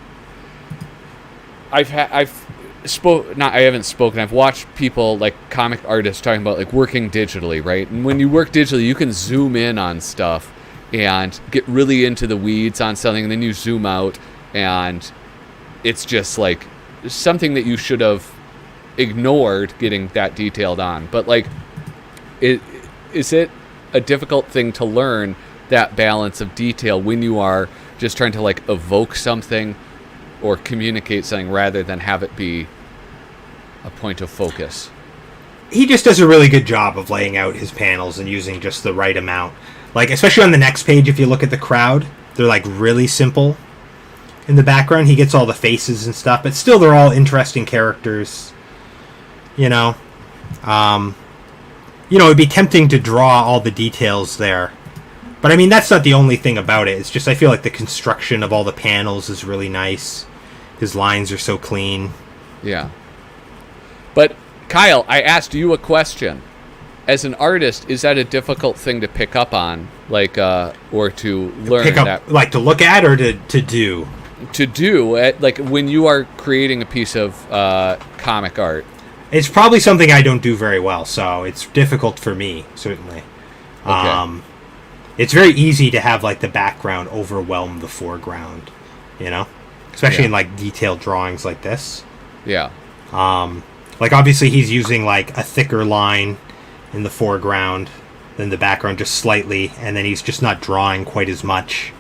I haven't spoken, I've watched people, like, comic artists talking about, like, working digitally, right? And when you work digitally, you can zoom in on stuff and get really into the weeds on something, and then you zoom out, and it's just, like, something that you should have ignored getting that detailed on. But, like, is it a difficult thing to learn that balance of detail when you are just trying to, like, evoke something or communicate something rather than have it be a point of focus? He just does a really good job of laying out his panels and using just the right amount. Like, especially on the next page, if you look at the crowd, they're, like, really simple in the background. He gets all the faces and stuff, but still they're all interesting characters. It'd be tempting to draw all the details there. But, I mean, that's not the only thing about it. It's just, I feel like the construction of all the panels is really nice. His lines are so clean. Yeah. But, Kyle, I asked you a question. As an artist, is that a difficult thing to pick up on? Like, or to learn? Pick up, like, to look at or to do? To do, like, when you are creating a piece of comic art. It's probably something I don't do very well, so it's difficult for me, certainly. Okay. It's very easy to have, like, the background overwhelm the foreground, Especially in, like, detailed drawings like this. Yeah. Like, obviously he's using, like, a thicker line in the foreground than the background, just slightly, and then he's just not drawing quite as much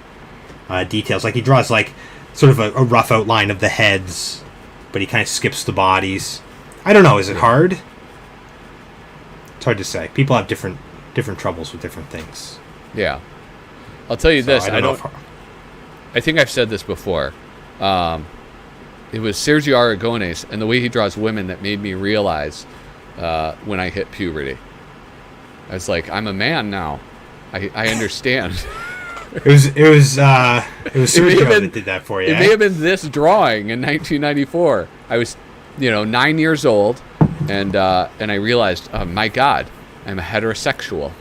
details. Like, he draws, like, sort of a rough outline of the heads, but he kind of skips the bodies. I don't know, is it hard? It's hard to say. People have different troubles with different things. Yeah. I'll tell you this. I think I've said this before. It was Sergio Aragonés and the way he draws women that made me realize when I hit puberty. I was like, I'm a man now. I understand. It was Sergio that did that for you. It may have been this drawing in 1994. I was, 9 years old, and I realized, oh my God, I'm a heterosexual.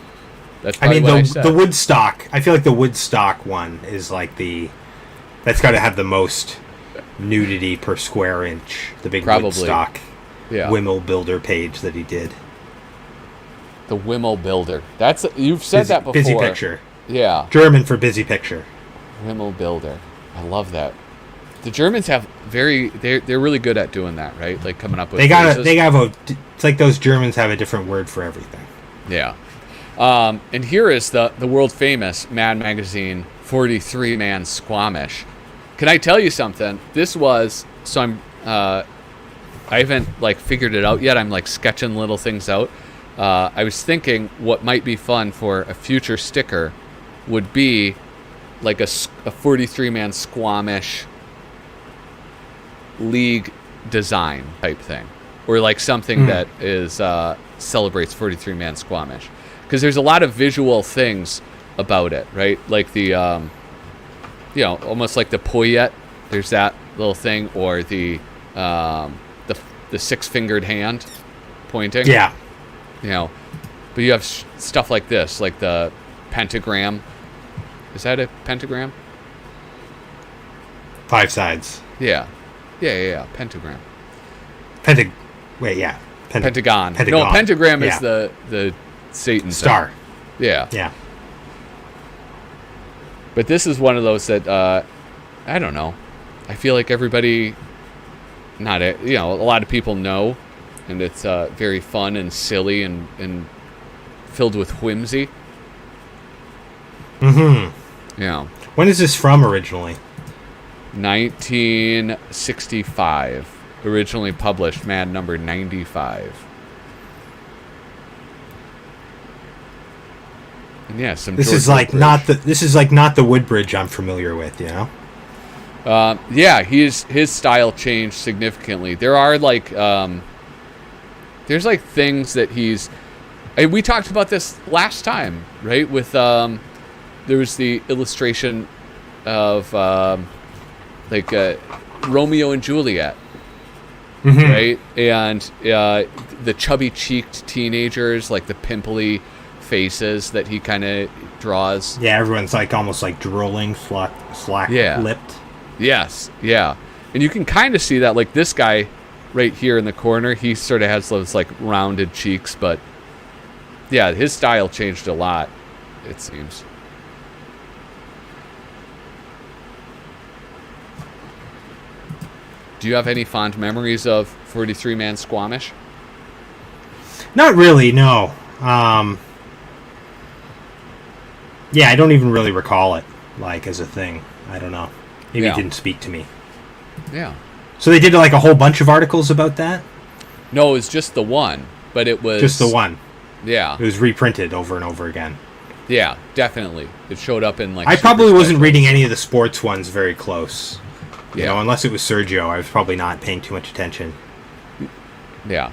That's probably what I said. The Woodstock. I feel like the Woodstock one is like that's got to have the most nudity per square inch. The big Woodstock Wimmel Builder page that he did. The Wimmel Builder. You've said that before. Busy picture. Yeah. German for busy picture. Wimmel Builder. I love that. The Germans have they're really good at doing that, right? Like coming up with it's like those Germans have a different word for everything. Yeah. And here is the world famous Mad Magazine 43-man Squamish. Can I tell you something? This was I haven't like figured it out yet. I'm like sketching little things out. I was thinking what might be fun for a future sticker would be like a 43-man Squamish league design type thing, or like something that is celebrates 43-man Squamish, because there's a lot of visual things about it, right? Like the almost like the Poyet, there's that little thing, or the six-fingered hand pointing. Yeah. But you have stuff like this, like the pentagram. Is that a pentagram? 5 sides. Yeah. Pentagram. Yeah. Pentagon. Pentagon. No, pentagram is the Satan star. Thing. Yeah. Yeah. But this is one of those that I don't know. I feel like everybody not a, you know, a lot of people know, and it's very fun and silly and filled with whimsy. Mm-hmm. Yeah. When is this from originally? 1965. Originally published, Mad number 95. And yeah, some. This George is like Woodbridge. not the Woodbridge I'm familiar with, you know. Yeah, his style changed significantly. There are like there's like things that he's. We talked about this last time, right? With there was the illustration of Romeo and Juliet, right? And the chubby-cheeked teenagers, like the pimply faces that he kind of draws. Yeah, everyone's like almost like drooling, slack-lipped. Yes, yeah. And you can kind of see that, like this guy right here in the corner, he sort of has those like rounded cheeks, but yeah, his style changed a lot, it seems. Do you have any fond memories of 43 Man Squamish? Not really, no. Yeah, I don't even really recall it, like, as a thing. I don't know. Maybe it didn't speak to me. Yeah. So they did, like, a whole bunch of articles about that? No, it was just the one, but it was... Just the one? Yeah. It was reprinted over and over again? Yeah, definitely. It showed up in, like... I probably wasn't reading any of the sports ones very close. You know, unless it was Sergio, I was probably not paying too much attention. Yeah.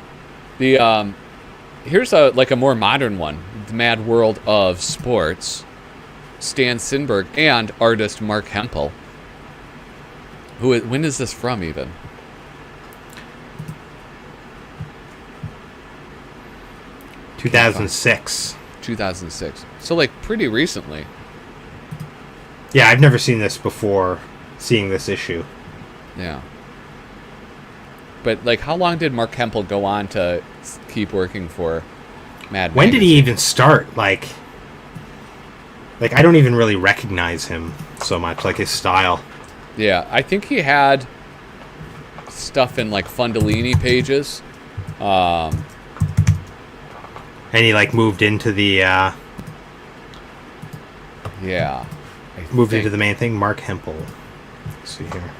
The, here's a more modern one. The Mad World of Sports. Stan Sinberg and artist Mark Hempel. When is this from, even? 2006. 2006. So, like, pretty recently. Yeah, I've never seen this before seeing this issue. Yeah. But, like, how long did Mark Hempel go on to keep working for Mad When Magazine? did he even start? Like, I don't even really recognize him so much, like his style. Yeah, I think he had stuff in, like, Fundellini pages. And he, like, moved into the, Yeah. into the main thing. Mark Hempel. Let's see here.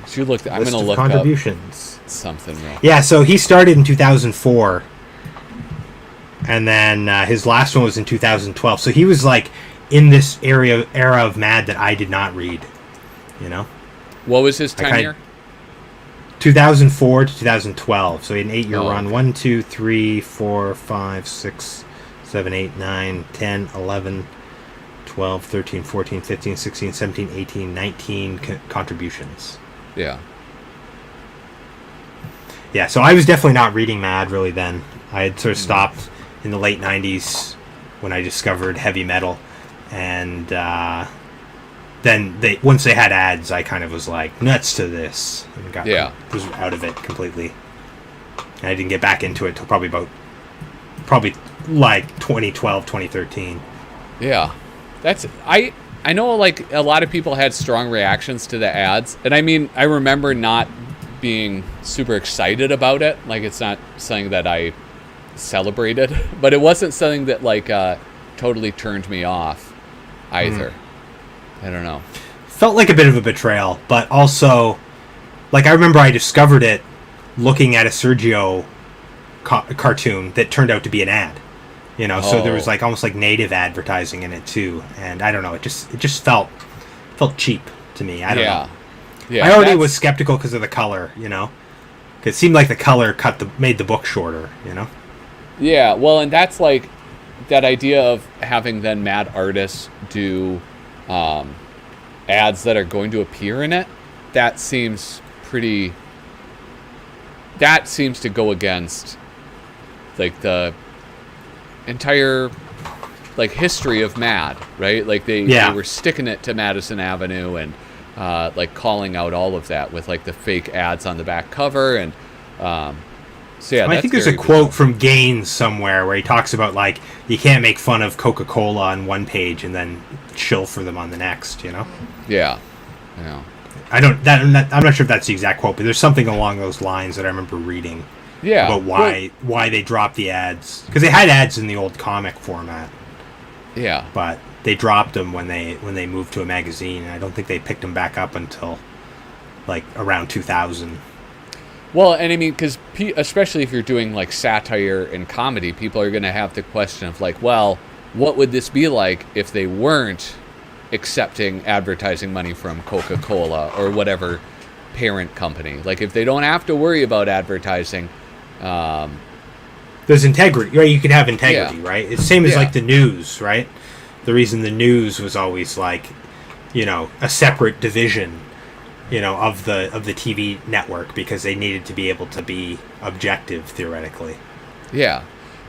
So you looked. I'm List gonna of look contributions. up something real. Yeah, so he started in 2004, and then his last one was in 2012. So he was like in this era of Mad that I did not read. You know, What was his tenure? 2004 to 2012. So he had an 8-year run. Okay. 1, 2, 3, 4, 5, 6, 7, 8, 9, 10, 11, 12, 13, 14, 15, 16, 17, 18, 19 contributions. Yeah. Yeah, so I was definitely not reading Mad really then. I had sort of stopped in the late 90s when I discovered heavy metal. And then once they had ads, I kind of was like, nuts to this. And was out of it completely. And I didn't get back into it till probably like 2012, 2013. Yeah. I know, like, a lot of people had strong reactions to the ads. And I mean, I remember not being super excited about it. Like, it's not something that I celebrated. But it wasn't something that, like, totally turned me off either. I don't know. Felt like a bit of a betrayal, but also, like, I remember I discovered it looking at a Sergio cartoon that turned out to be an ad. You know, so there was like almost like native advertising in it too, and I don't know. It just felt cheap to me. I don't know. Yeah, I already was skeptical because of the color. You know, 'cause it seemed like the color made the book shorter. You know. Yeah, well, and that's like that idea of having then Mad artists do ads that are going to appear in it. That seems to go against like the entire like history of Mad, right? Like they were sticking it to Madison Avenue and like calling out all of that with like the fake ads on the back cover, and So yeah, I think there's a quote from Gaines somewhere where he talks about like you can't make fun of Coca-Cola on one page and then chill for them on the next. You know? Yeah. I'm not sure if that's the exact quote, but there's something along those lines that I remember reading. Yeah. About why they dropped the ads, because they had ads in the old comic format. Yeah. But they dropped them when they moved to a magazine, and I don't think they picked them back up until like around 2000. Well, and I mean, because especially if you're doing like satire and comedy, people are going to have the question of like, well, what would this be like if they weren't accepting advertising money from Coca-Cola or whatever parent company? Like, if they don't have to worry about advertising, there's integrity, right? You could have integrity, right? It's the same as like the news, right? The reason the news was always like, a separate division, of the TV network, because they needed to be able to be objective theoretically. Yeah.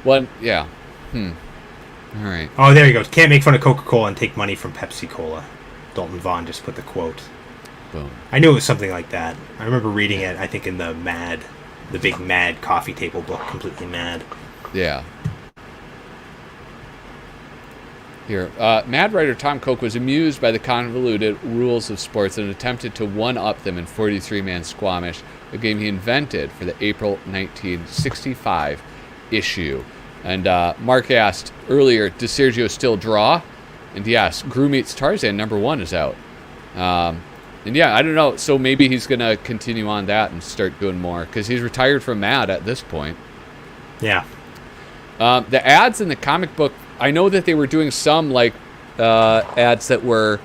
Well, yeah. All right. Oh, there you go. Can't make fun of Coca-Cola and take money from Pepsi-Cola. Dalton Vaughn just put the quote. Boom. I knew it was something like that. I remember reading it, I think, in the big Mad coffee table book, Completely Mad. Yeah. Here, Mad writer Tom Koch was amused by the convoluted rules of sports and attempted to one-up them in 43-Man Squamish, a game he invented for the April 1965 issue. And Mark asked earlier, does Sergio still draw? And yes, Gru Meets Tarzan #1 is out. And yeah, I don't know. So maybe he's going to continue on that and start doing more, because he's retired from Mad at this point. Yeah. The ads in the comic book, I know that they were doing some like ads that were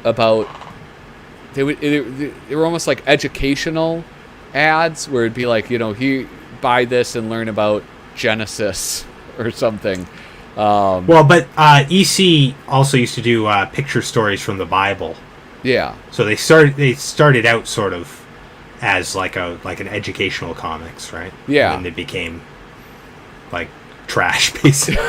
about, they were almost like educational ads where it'd be like, buy this and learn about Genesis or something. But EC also used to do picture stories from the Bible. Yeah. So they started out sort of as like an educational comics, right? Yeah. And then they became like trash, basically.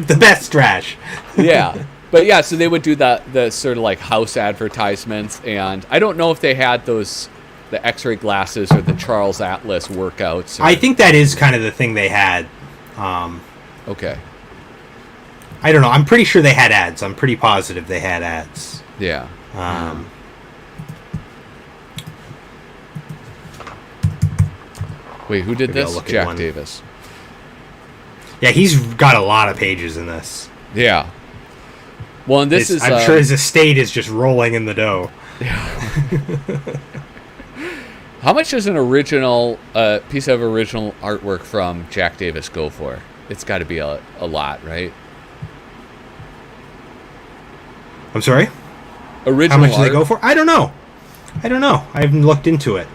The best trash. Yeah. But yeah, so they would do the sort of like house advertisements, and I don't know if they had the X-ray glasses or the Charles Atlas workouts. I think that is kind of the thing they had. Okay. I don't know. I'm pretty sure they had ads. I'm pretty positive they had ads. Yeah. Wait, who did this? Jack Davis. Yeah, he's got a lot of pages in this. Yeah. Well, and this is... I'm sure his estate is just rolling in the dough. How much does an original piece of original artwork from Jack Davis go for? It's got to be a lot, right? I'm sorry? Original How much do they go for? I don't know. I haven't looked into it.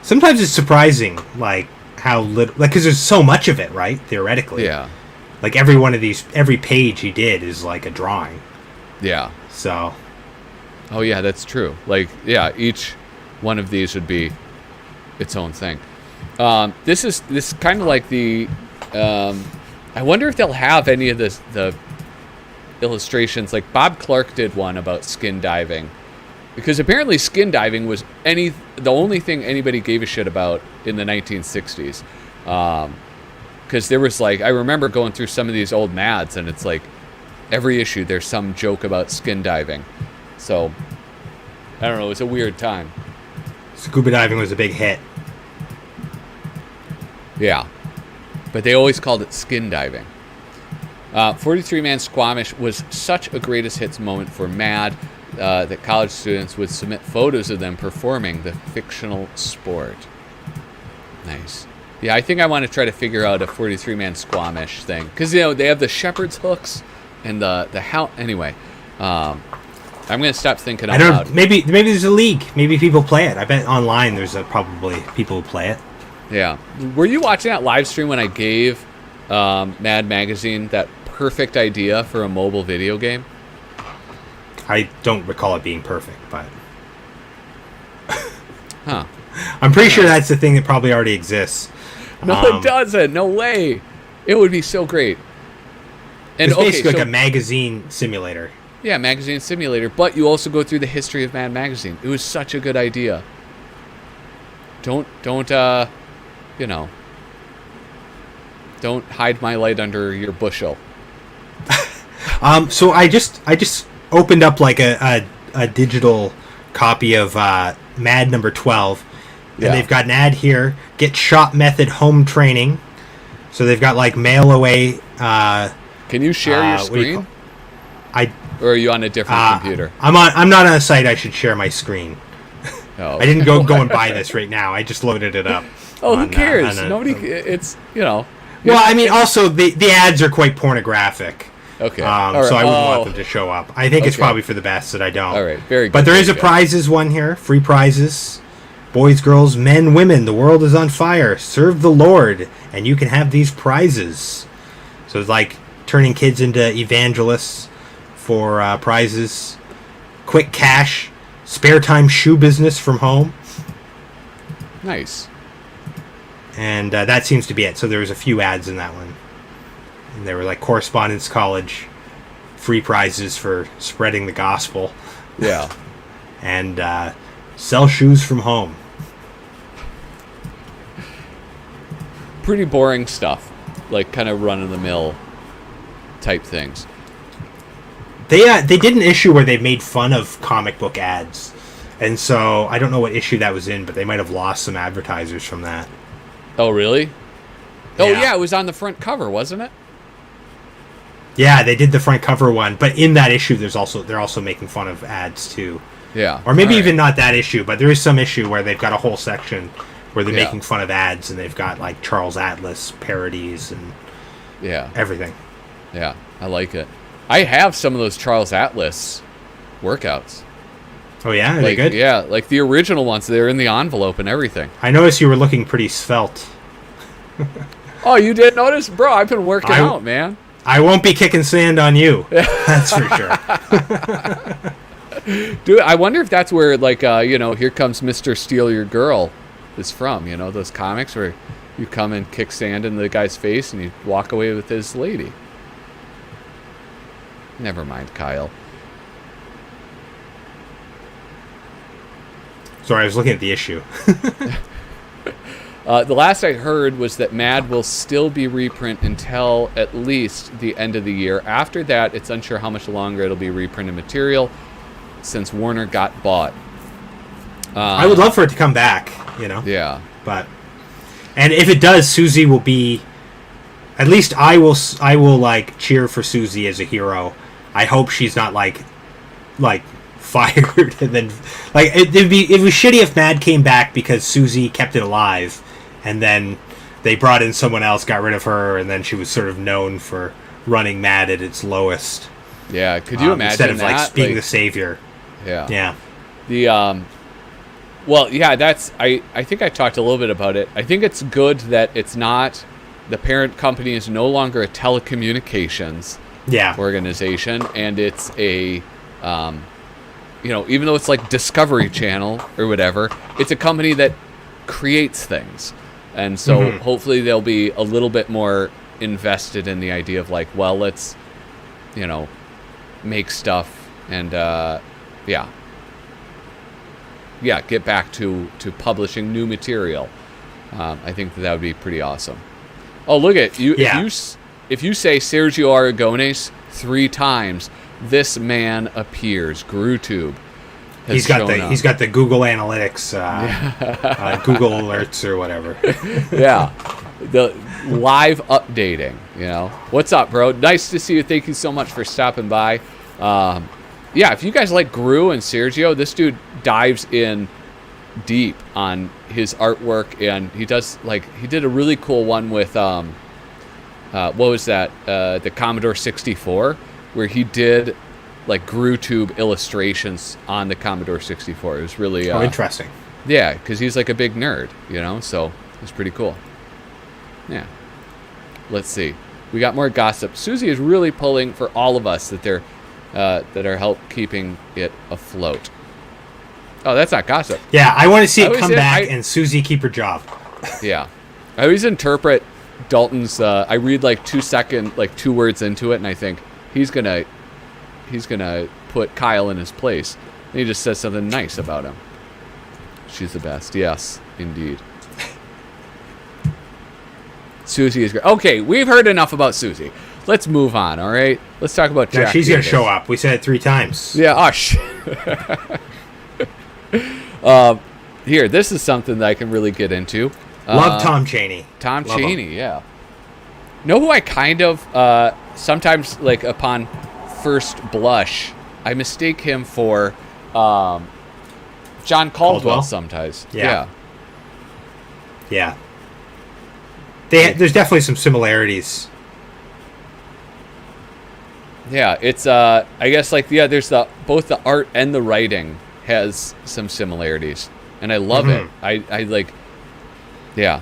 Sometimes it's surprising, like, how little... Like, because there's so much of it, right? Theoretically. Yeah. Like, every page he did is, like, a drawing. Yeah. So... Oh, yeah, that's true. Like, yeah, each one of these would be its own thing. This is kind of like the... I wonder if they'll have any of the illustrations. Like, Bob Clark did one about skin diving. Because apparently skin diving was the only thing anybody gave a shit about in the 1960s. Because there was, like... I remember going through some of these old Mads, and it's like, every issue there's some joke about skin diving. So, I don't know, it was a weird time. Scuba diving was a big hit. Yeah. But they always called it skin diving. 43-Man Squamish was such a greatest hits moment for Mad that college students would submit photos of them performing the fictional sport. Nice. Yeah, I think I want to try to figure out a 43-Man Squamish thing. Because, they have the shepherd's hooks and the how... Anyway, I'm going to stop thinking out loud. Maybe there's a league. Maybe people play it. I bet online there's probably people who play it. Yeah. Were you watching that live stream when I gave Mad Magazine that perfect idea for a mobile video game? I don't recall it being perfect, but... Huh. I'm pretty sure that's the thing that probably already exists. No, it doesn't. No way. It would be so great. And it's basically like a magazine simulator. Yeah, magazine simulator. But you also go through the history of Mad Magazine. It was such a good idea. don't you know, don't hide my light under your bushel. So I just opened up like a digital copy of Mad number 12, and Yeah. they've got an ad here. Get shot method home training. So they've got like mail away. Can you share your screen? Or are you on a different computer? I'm not on a site I should share my screen. Oh. I didn't go and buy this right now. I just loaded it up. Oh, who cares? Nobody. It's, you know. Well, I mean, also the ads are quite pornographic. Okay. So I wouldn't want them to show up. I think it's probably for the best that I don't. All right. Very good. But there is a prizes one here. Free prizes. Boys, girls, men, women. The world is on fire. Serve the Lord, and you can have these prizes. So it's like turning kids into evangelists for prizes. Quick cash. Spare time shoe business from home. Nice. And that seems to be it. So there was a few ads in that one. And they were like Correspondence College, free prizes for spreading the gospel. Yeah. And sell shoes from home. Pretty boring stuff. Like kind of run-of-the-mill type things. They did an issue where they made fun of comic book ads. And so I don't know what issue that was in, but they might have lost some advertisers from that. Oh, really? Oh, Yeah. yeah, it was on the front cover, wasn't it? Yeah, they did the front cover one, but in that issue they're also making fun of ads too. Yeah. Or maybe All right. even not that issue, but there is some issue where they've got a whole section where they're Yeah. making fun of ads, and they've got like Charles Atlas parodies and Yeah. everything. Yeah, I like it. I have some of those Charles Atlas workouts. Oh yeah, are they Like, good? yeah, like the original ones. They're in the envelope and everything. I noticed you were looking pretty svelte. Oh, you didn't notice? Bro, I've been working out, man. I won't be kicking sand on you. That's for sure. Dude, I wonder if that's where, like, Here Comes Mr. Steal Your Girl is from. You know, those comics where you come and kick sand in the guy's face and you walk away with his lady. Never mind, Kyle. Sorry, I was looking at the issue. The last I heard was that Mad will still be reprint until at least the end of the year. After that, it's unsure how much longer it'll be reprinted material since Warner got bought. I would love for it to come back, you know? Yeah. And if it does, Susie will be... At least I will like, cheer for Susie as a hero. I hope she's not, like fired and then... Like, it would be shitty if Mad came back because Susie kept it alive, and then they brought in someone else, got rid of her, and then she was sort of known for running Mad at its lowest. Yeah, could you imagine instead of that? like being the savior. Yeah. Yeah. The well, yeah, that's I think I talked a little bit about it. I think it's good that it's not the parent company is no longer a telecommunications organization, and it's a even though it's like Discovery Channel or whatever, it's a company that creates things. And so hopefully they'll be a little bit more invested in the idea of like, well, let's make stuff and get back to publishing new material. I think that would be pretty awesome. Oh, look at you! Yeah. If you say Sergio Aragones 3 times, this man appears. GrooTube. He's got the Google Analytics, Google Alerts or whatever. Yeah, the live updating. What's up, bro? Nice to see you. Thank you so much for stopping by. If you guys like Gru and Sergio, this dude dives in deep on his artwork, and he did a really cool one with what was that? The Commodore 64, where he did like GrooTube illustrations on the Commodore 64. It was really interesting. Yeah, because he's like a big nerd, so it's pretty cool. Yeah. Let's see. We got more gossip. Susie is really pulling for all of us that are help keeping it afloat. Oh, that's not gossip. Yeah, I want to see it come back and Susie keep her job. Yeah. I always interpret Dalton's I read like 2 words into it, and I think he's gonna put Kyle in his place. And he just says something nice about him. She's the best. Yes, indeed. Susie is great. Okay, we've heard enough about Susie. Let's move on, all right? Let's talk about Jack. Yeah, she's going to Davis. show up. We said it 3 times. Yeah, here, this is something that I can really get into. Love Tom Chaney. Tom Love Chaney, him. yeah. Know who I kind of, sometimes, like, upon first blush, I mistake him for John Caldwell sometimes. Yeah. There's definitely some similarities. Yeah, it's I guess there's both the art and the writing has some similarities, and I love it. I like, yeah.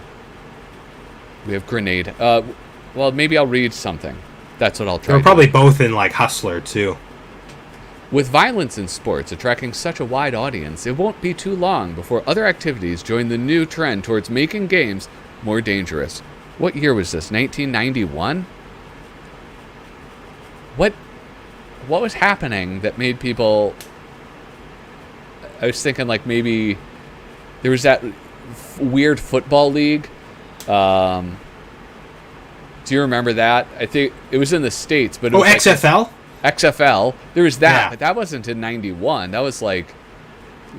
We have Grenade. Well, maybe I'll read something. That's what I'll try. They're probably both in like Hustler too. With violence in sports attracting such a wide audience, it won't be too long before other activities join the new trend towards making games more dangerous. What year was this? 1991? What was happening that made people... I was thinking like maybe there was that weird football league. Do you remember that? I think it was in the States, but it was XFL? XFL. There was that, Yeah. but that wasn't in 91. That was like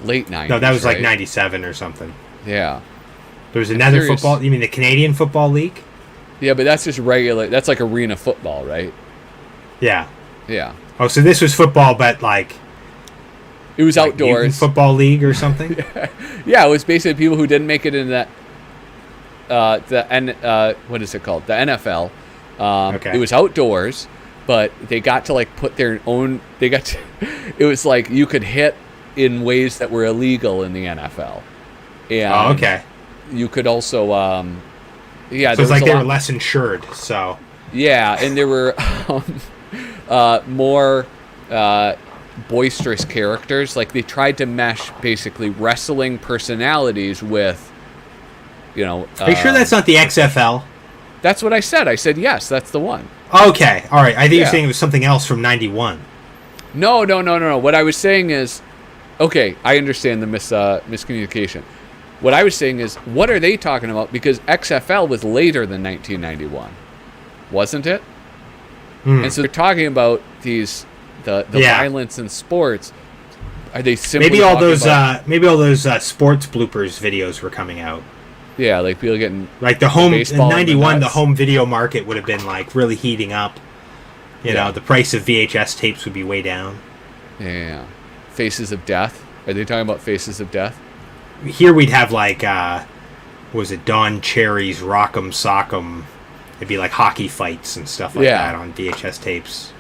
late 90s. No, that was like right? 97 or something. Yeah. There was another curious. football... You mean the Canadian Football League? Yeah, but that's just regular. That's like arena football, right? Yeah. Yeah. Oh, so this was football, but like... It was Mutant outdoors. Football League or something? Yeah, it was basically people who didn't make it in that... what is it called? The NFL. Okay. It was outdoors, but they got to like put their own... They got to... It was like you could hit in ways that were illegal in the NFL. And Oh, okay. you could also... yeah, So it's like they were less insured, so... Yeah, and there were more boisterous characters. Like they tried to mesh basically wrestling personalities with, you know. Are you sure that's not the XFL? That's what I said. I said yes, that's the one. Okay, all right. I think Yeah. you're saying it was something else from 91. No. What I was saying is, okay, I understand the miscommunication. What I was saying is, what are they talking about? Because XFL was later than 1991, wasn't it? And so they're talking about the violence in sports. Are they simply maybe all talking those about, sports bloopers videos were coming out? yeah, like people getting Like the home in baseball in the '91, the nuts. home video market would have been like really heating up. You Yeah. know, the price of VHS tapes would be way down. yeah, Faces of Death. Are they talking about Faces of Death? Here we'd have like, was it Don Cherry's Rock'em Sock'em? It'd be like hockey fights and stuff like Yeah. that on VHS tapes.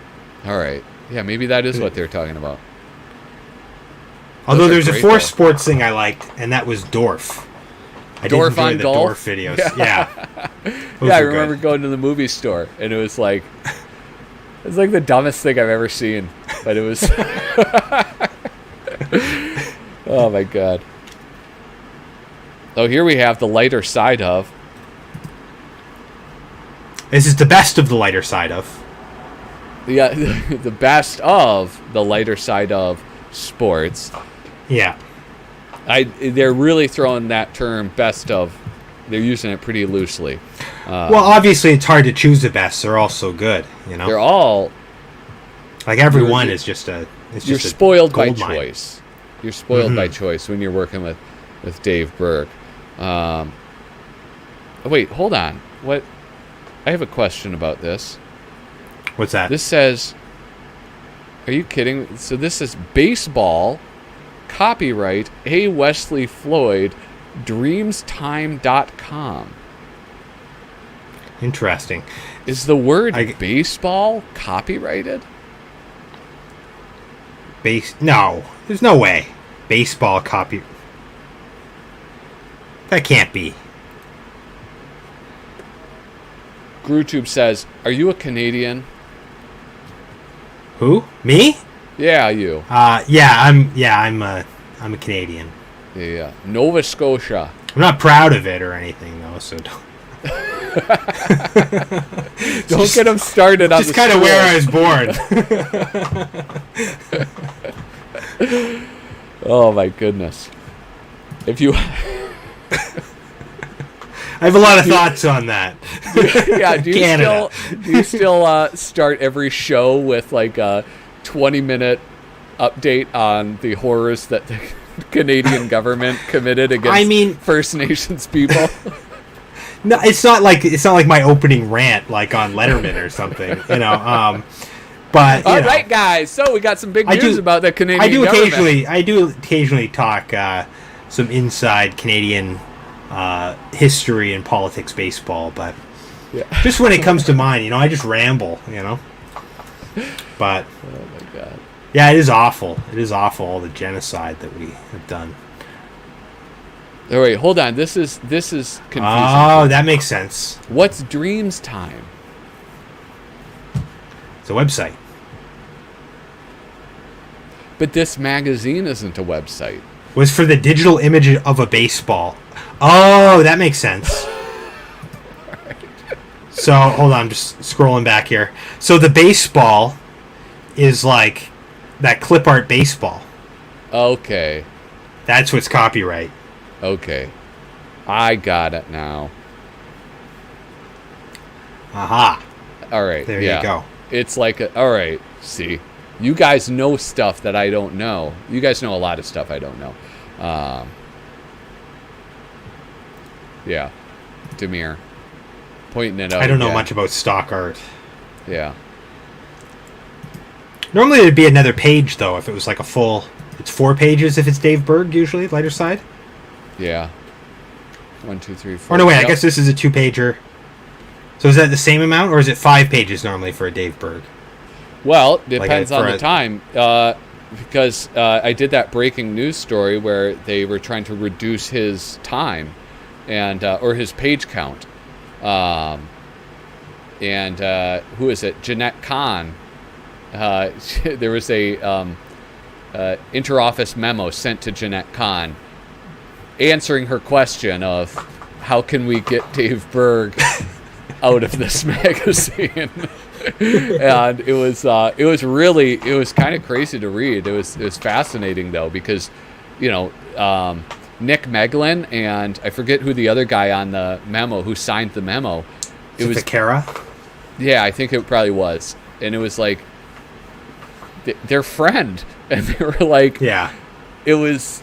All right, yeah, maybe that is what they're talking about. Although Those are there's a great, fourth though. sports thing I liked, and that was Dorf. I Dorf did enjoy on the golf? Dorf videos. Yeah. Those Yeah, I were remember good. going to the movie store, and it was like, it's like the dumbest thing I've ever seen, but it was. Oh my god. Oh, here we have the lighter side of. This is the best of the lighter side of. Yeah, the best of the lighter side of sports. Yeah. They're really throwing that term "best of." They're using it pretty loosely. Well, obviously it's hard to choose the best. They're all so good, you know. They're all. Like every you're- one is just a. It's You're just a spoiled by gold mine. choice. You're spoiled by choice when you're working with Dave Berg. Oh, wait, hold on. What? I have a question about this. What's that? This says, are you kidding? So this is baseball, copyright A. Wesley Floyd, dreamstime.com. Interesting. Is the word I- baseball copyrighted? No, there's no way. Baseball copy. That can't be. GrewTube says, are you a Canadian? Who? Me? Yeah, you. I'm a Canadian. Yeah. Nova Scotia. I'm not proud of it or anything though, so don't. Don't get them started on Just the kind of where I was born. Oh my goodness. If you, I have a lot of thoughts on that. yeah, do you Canada. still start every show with like a 20-minute update on the horrors that the Canadian government committed against First Nations people? No, it's not like my opening rant like on Letterman or something, you know. But all right, guys. So we got some big news about the Canadian government. I do occasionally talk some inside Canadian history and politics, baseball, but just when it comes to mine, you know, I just ramble, you know. But oh my god, yeah, it is awful. It is awful, all the genocide that we have done. Oh, wait, hold on. This is confusing. Oh, that makes sense. What's Dreams Time? It's a website. But this magazine isn't a website. Was for the digital image of a baseball. Oh, that makes sense. Right. So, hold on, I'm just scrolling back here. So the baseball is like that clip art baseball. Okay. That's what's copyright. Okay. I got it now. Aha. All right. There you go. It's like, all right, see. You guys know stuff that I don't know. You guys know a lot of stuff I don't know. Yeah. Demir. Pointing it out. I don't know much about stock art. Yeah. Normally it'd be another page, though, if it was like a full... It's 4 pages if it's Dave Berg, usually, lighter side. Yeah. 1, 2, 3, 4. Or no, wait, I guess this is a 2-pager. So is that the same amount, or is it 5 pages normally for a Dave Berg? Well, depends on the time. Because I did that breaking news story where they were trying to reduce his time and or his page count. And who is it? Jeanette Kahn. There was a interoffice memo sent to Jeanette Kahn answering her question of how can we get Dave Berg out of this magazine. And it was kind of crazy to read. It was fascinating though, because you know Nick Meglin and I forget who the other guy on the memo who signed the memo. It was Kara. Yeah, I think it probably was, and it was like their friend, and they were like, yeah, it was,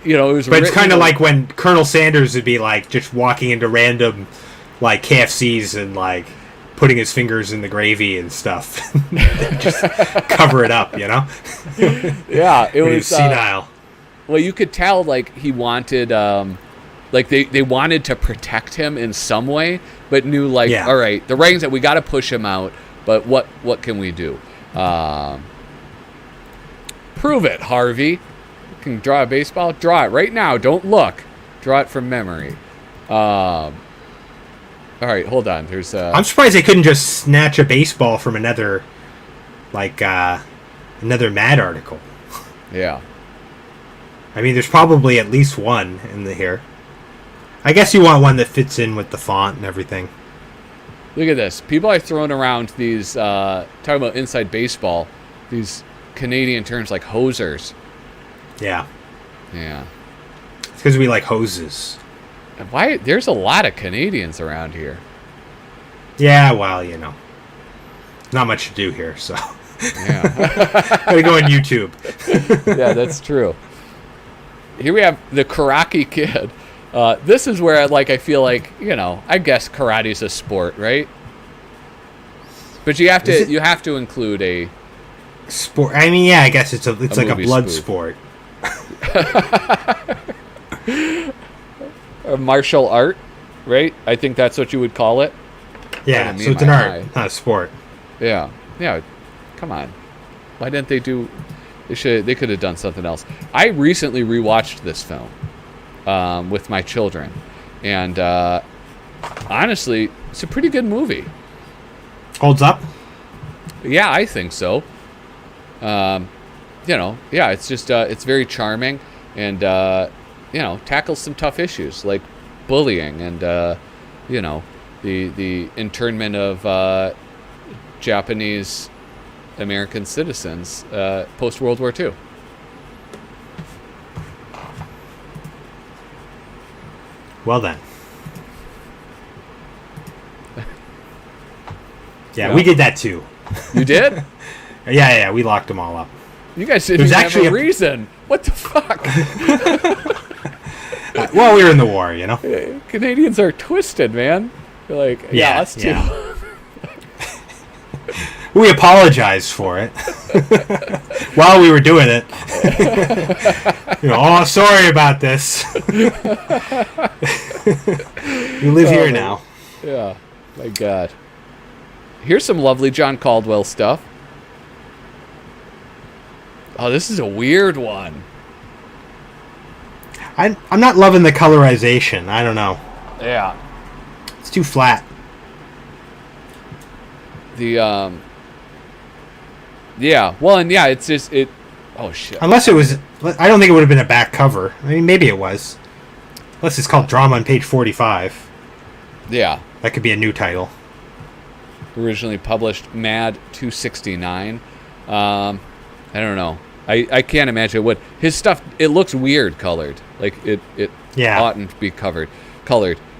you know, it was. But it's kind of like when Colonel Sanders would be like just walking into random like KFCs and like putting his fingers in the gravy and stuff, just cover it up, you know. Yeah, it was senile. Well, you could tell like he wanted, like they wanted to protect him in some way, but knew like, all right, the writings that we got to push him out, but what can we do? Prove it, Harvey. You can draw a baseball. Draw it right now. Don't look. Draw it from memory. All right, hold on. There's. I'm surprised they couldn't just snatch a baseball from another, like another Mad article. Yeah. I mean, there's probably at least one in here. I guess you want one that fits in with the font and everything. Look at this. People are throwing around these, talking about inside baseball, these Canadian terms like hosers. Yeah. Yeah. It's because we like hoses. Why? There's a lot of Canadians around here. Yeah, well, you know. Not much to do here, so. Yeah. Gotta go on YouTube. Yeah, that's true. Here we have the Karate Kid. This is where I feel like, you know, I guess karate's a sport, right? But you have to include a sport. I mean, yeah, I guess it's like a blood sport. A martial art, right? I think that's what you would call it. Yeah, so it's an art, not a sport. Yeah. Yeah. Come on. Why didn't they do? They could have done something else. I recently rewatched this film with my children, and honestly, it's a pretty good movie. Holds up? Yeah, I think so. You know, yeah, it's just it's very charming, and you know, tackles some tough issues like bullying and you know, the internment of Japanese American citizens post World War II. Well then. Yeah, Yeah. we did that too. You did? Yeah, we locked them all up. You guys didn't even have a reason. What the fuck? Well, we were in the war, you know. Canadians are twisted, man. They're like, yeah, us too. Yeah. We apologized for it while we were doing it. Oh, sorry about this. We live here now. Yeah, my God. Here's some lovely John Caldwell stuff. Oh, this is a weird one. I'm not loving the colorization. I don't know. Yeah. It's too flat. Yeah, well, and yeah, it's just it. Oh shit! Unless it was, I don't think it would have been a back cover. I mean, maybe it was. Unless it's called Drama on page 45. Yeah, that could be a new title. Originally published Mad 269. I don't know. I can't imagine it would. His stuff, it looks weird colored. Like it oughtn't to be colored.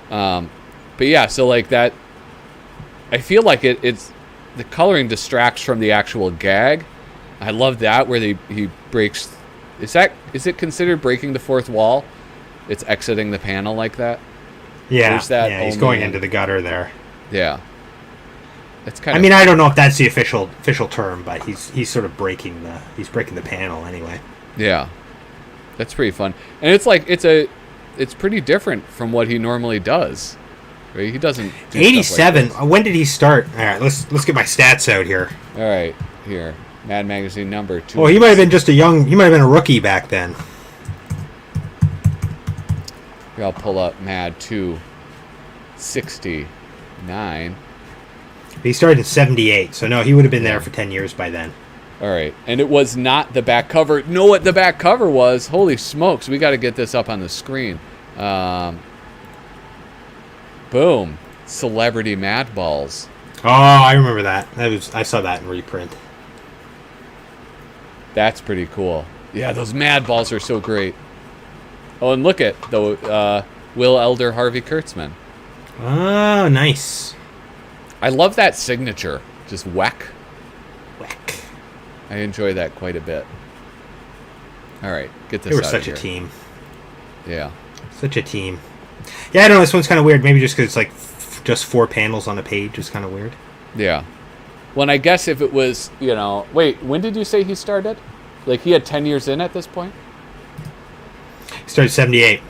But yeah, so like that. I feel like it's. The coloring distracts from the actual gag. I love that where he breaks. Is it considered breaking the fourth wall? It's exiting the panel like that. Yeah, he's going into the gutter there. Yeah, it's kind. I mean, I don't know if that's the official term, but he's sort of breaking the panel anyway. Yeah, that's pretty fun, and it's like it's pretty different from what he normally does. Right? He doesn't do 87. Stuff like when did he start? All right, let's get my stats out here. All right, here. Mad Magazine number 2. Well, he might have been he might have been a rookie back then. Here, I'll pull up Mad 269. He started in 78, so no, he would have been there for 10 years by then. All right, and it was not the back cover. Know what the back cover was? Holy smokes, we got to get this up on the screen. Boom. Celebrity Mad Balls. Oh, I remember that. I saw that in reprint. That's pretty cool. Yeah, those Mad Balls are so great. Oh, and look at the Will Elder Harvey Kurtzman. Oh, nice. I love that signature. Just whack. Whack. I enjoy that quite a bit. All right, get this They were out such of a here. team. Yeah. Such a team. Yeah, I don't know. This one's kind of weird. Maybe just because it's like just 4 panels on a page is kind of weird. Yeah. Well, and I guess if it was, wait, when did you say he started? Like he had 10 years in at this point? He started 78.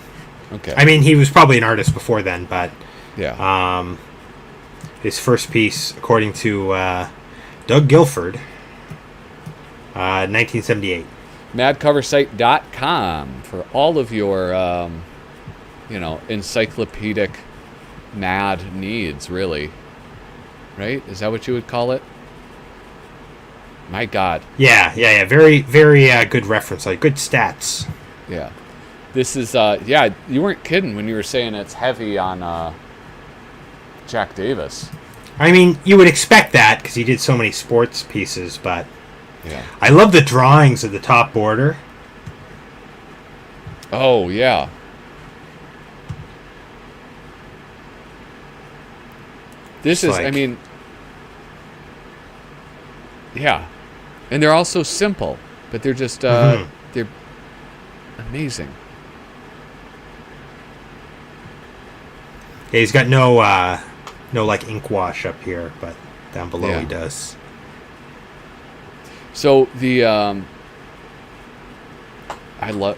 Okay. I mean, he was probably an artist before then, but yeah. His first piece, according to Doug Guilford, 1978. Madcoversite.com for all of your, encyclopedic mad needs, really. Right? Is that what you would call it? My God. Yeah. Very, very good reference. Like, good stats. Yeah. This is, you weren't kidding when you were saying it's heavy on Jack Davis. I mean, you would expect that because he did so many sports pieces, but yeah. I love the drawings of the top border. Oh, yeah. This is, I mean, yeah. And they're all so simple, but they're just, they're amazing. Yeah, he's got no like ink wash up here, but down below he does. So the,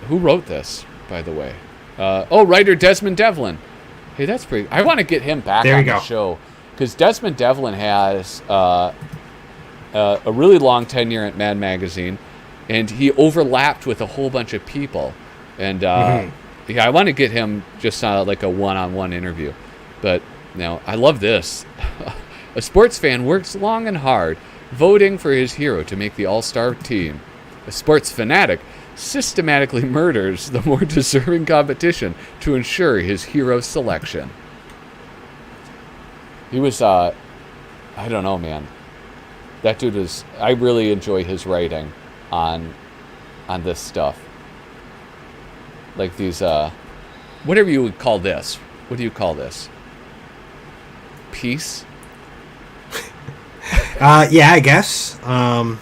who wrote this, by the way? Writer Desmond Devlin. Hey, that's pretty, I want to get him back on the show. Because Desmond Devlin has a really long tenure at Mad Magazine, and he overlapped with a whole bunch of people. And I want to get him just like a one-on-one interview. But I love this. A sports fan works long and hard, voting for his hero to make the all-star team. A sports fanatic systematically murders the more deserving competition to ensure his hero's selection. He was, I don't know, man. That dude was, I really enjoy his writing on this stuff. Like these, whatever you would call this. What do you call this? Piece? Yeah, I guess. I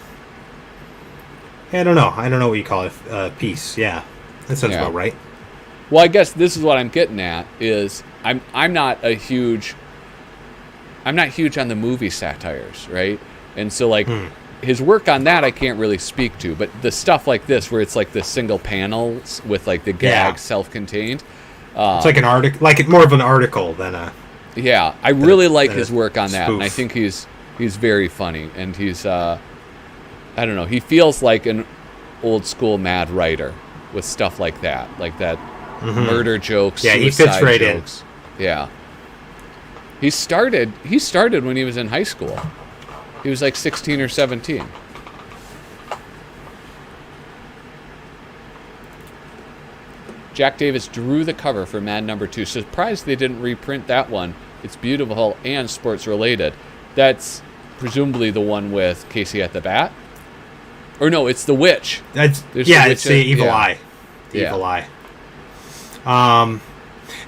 don't know. I don't know what you call it. Piece. Yeah, that sounds about right. Well, I guess this is what I'm getting at. Is I'm not huge on the movie satires, right? And so like his work on that I can't really speak to, but the stuff like this where it's like the single panels with like the gag self-contained. It's like an article, like more of an article than a. Yeah, I really like his work on that, spoof. and I think he's very funny, and he's I don't know, he feels like an old school Mad writer with stuff like that murder jokes. Yeah, he fits right jokes. In. Yeah, he started when he was in high school. He was like 16 or 17. Jack Davis drew the cover for Mad #2. Surprised they didn't reprint that one. It's beautiful and sports related. That's presumably the one with Casey at the bat. Or no, it's the witch. It's the Evil Eye. The Evil Eye.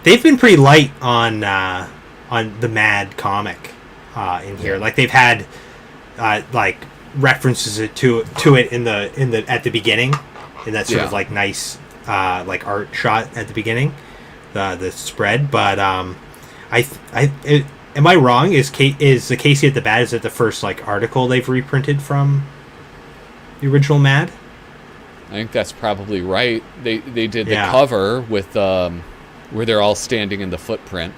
They've been pretty light on the Mad comic in here. Like they've had like references to it in the at the beginning, in that sort of like nice like art shot at the beginning, the spread. But am I wrong? Is the Casey at the Bat, is it the first like article they've reprinted from the original Mad? I think that's probably right. They did the cover with where they're all standing in the footprint.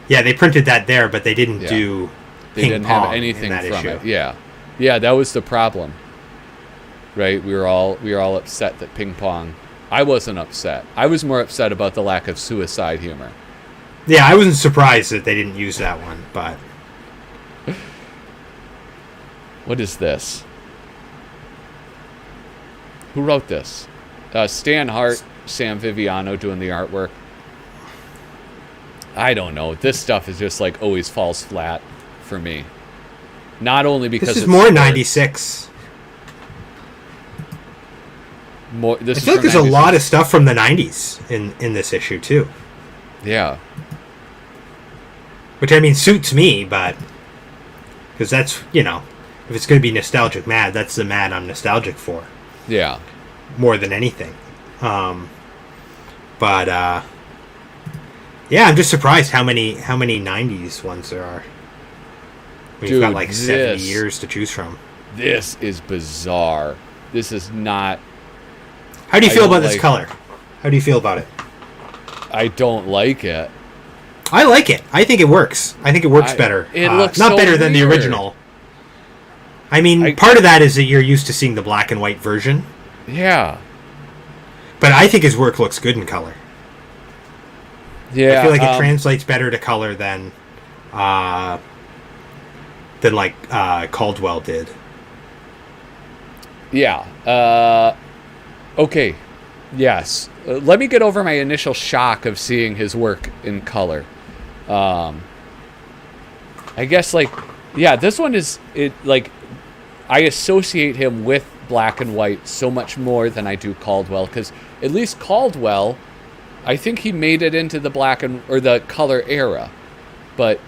Yeah, they printed that there, but they didn't do. They didn't have anything from issue. It. Yeah, that was the problem. Right, we were all upset that Ping Pong. I wasn't upset. I was more upset about the lack of suicide humor. Yeah, I wasn't surprised that they didn't use that one, but what is this? Who wrote this? Stan Hart, Sam Viviano doing the artwork. I don't know. This stuff is just like always falls flat for me. Not only because this is more 96. I feel like there's 96. A lot of stuff from the 90s in this issue too. Yeah. Which I mean suits me, but because that's, you know, if it's going to be nostalgic Mad, that's the Mad I'm nostalgic for. Yeah. More than anything. But yeah, I'm just surprised how many 90s ones there are. We've got like 70 years to choose from. This is bizarre. This is not. How do you feel about this color? How do you feel about it? I don't like it. I like it. I think it works. I think it works better. It looks not so better than weird. The original. I mean, part of that is that you're used to seeing the black and white version. Yeah. But I think his work looks good in color. Yeah. I feel like it translates better to color than Caldwell did. Yeah. Okay. Yes. Let me get over my initial shock of seeing his work in color. I guess this one is I associate him with black and white so much more than I do Caldwell, because at least Caldwell, I think he made it into the the color era, but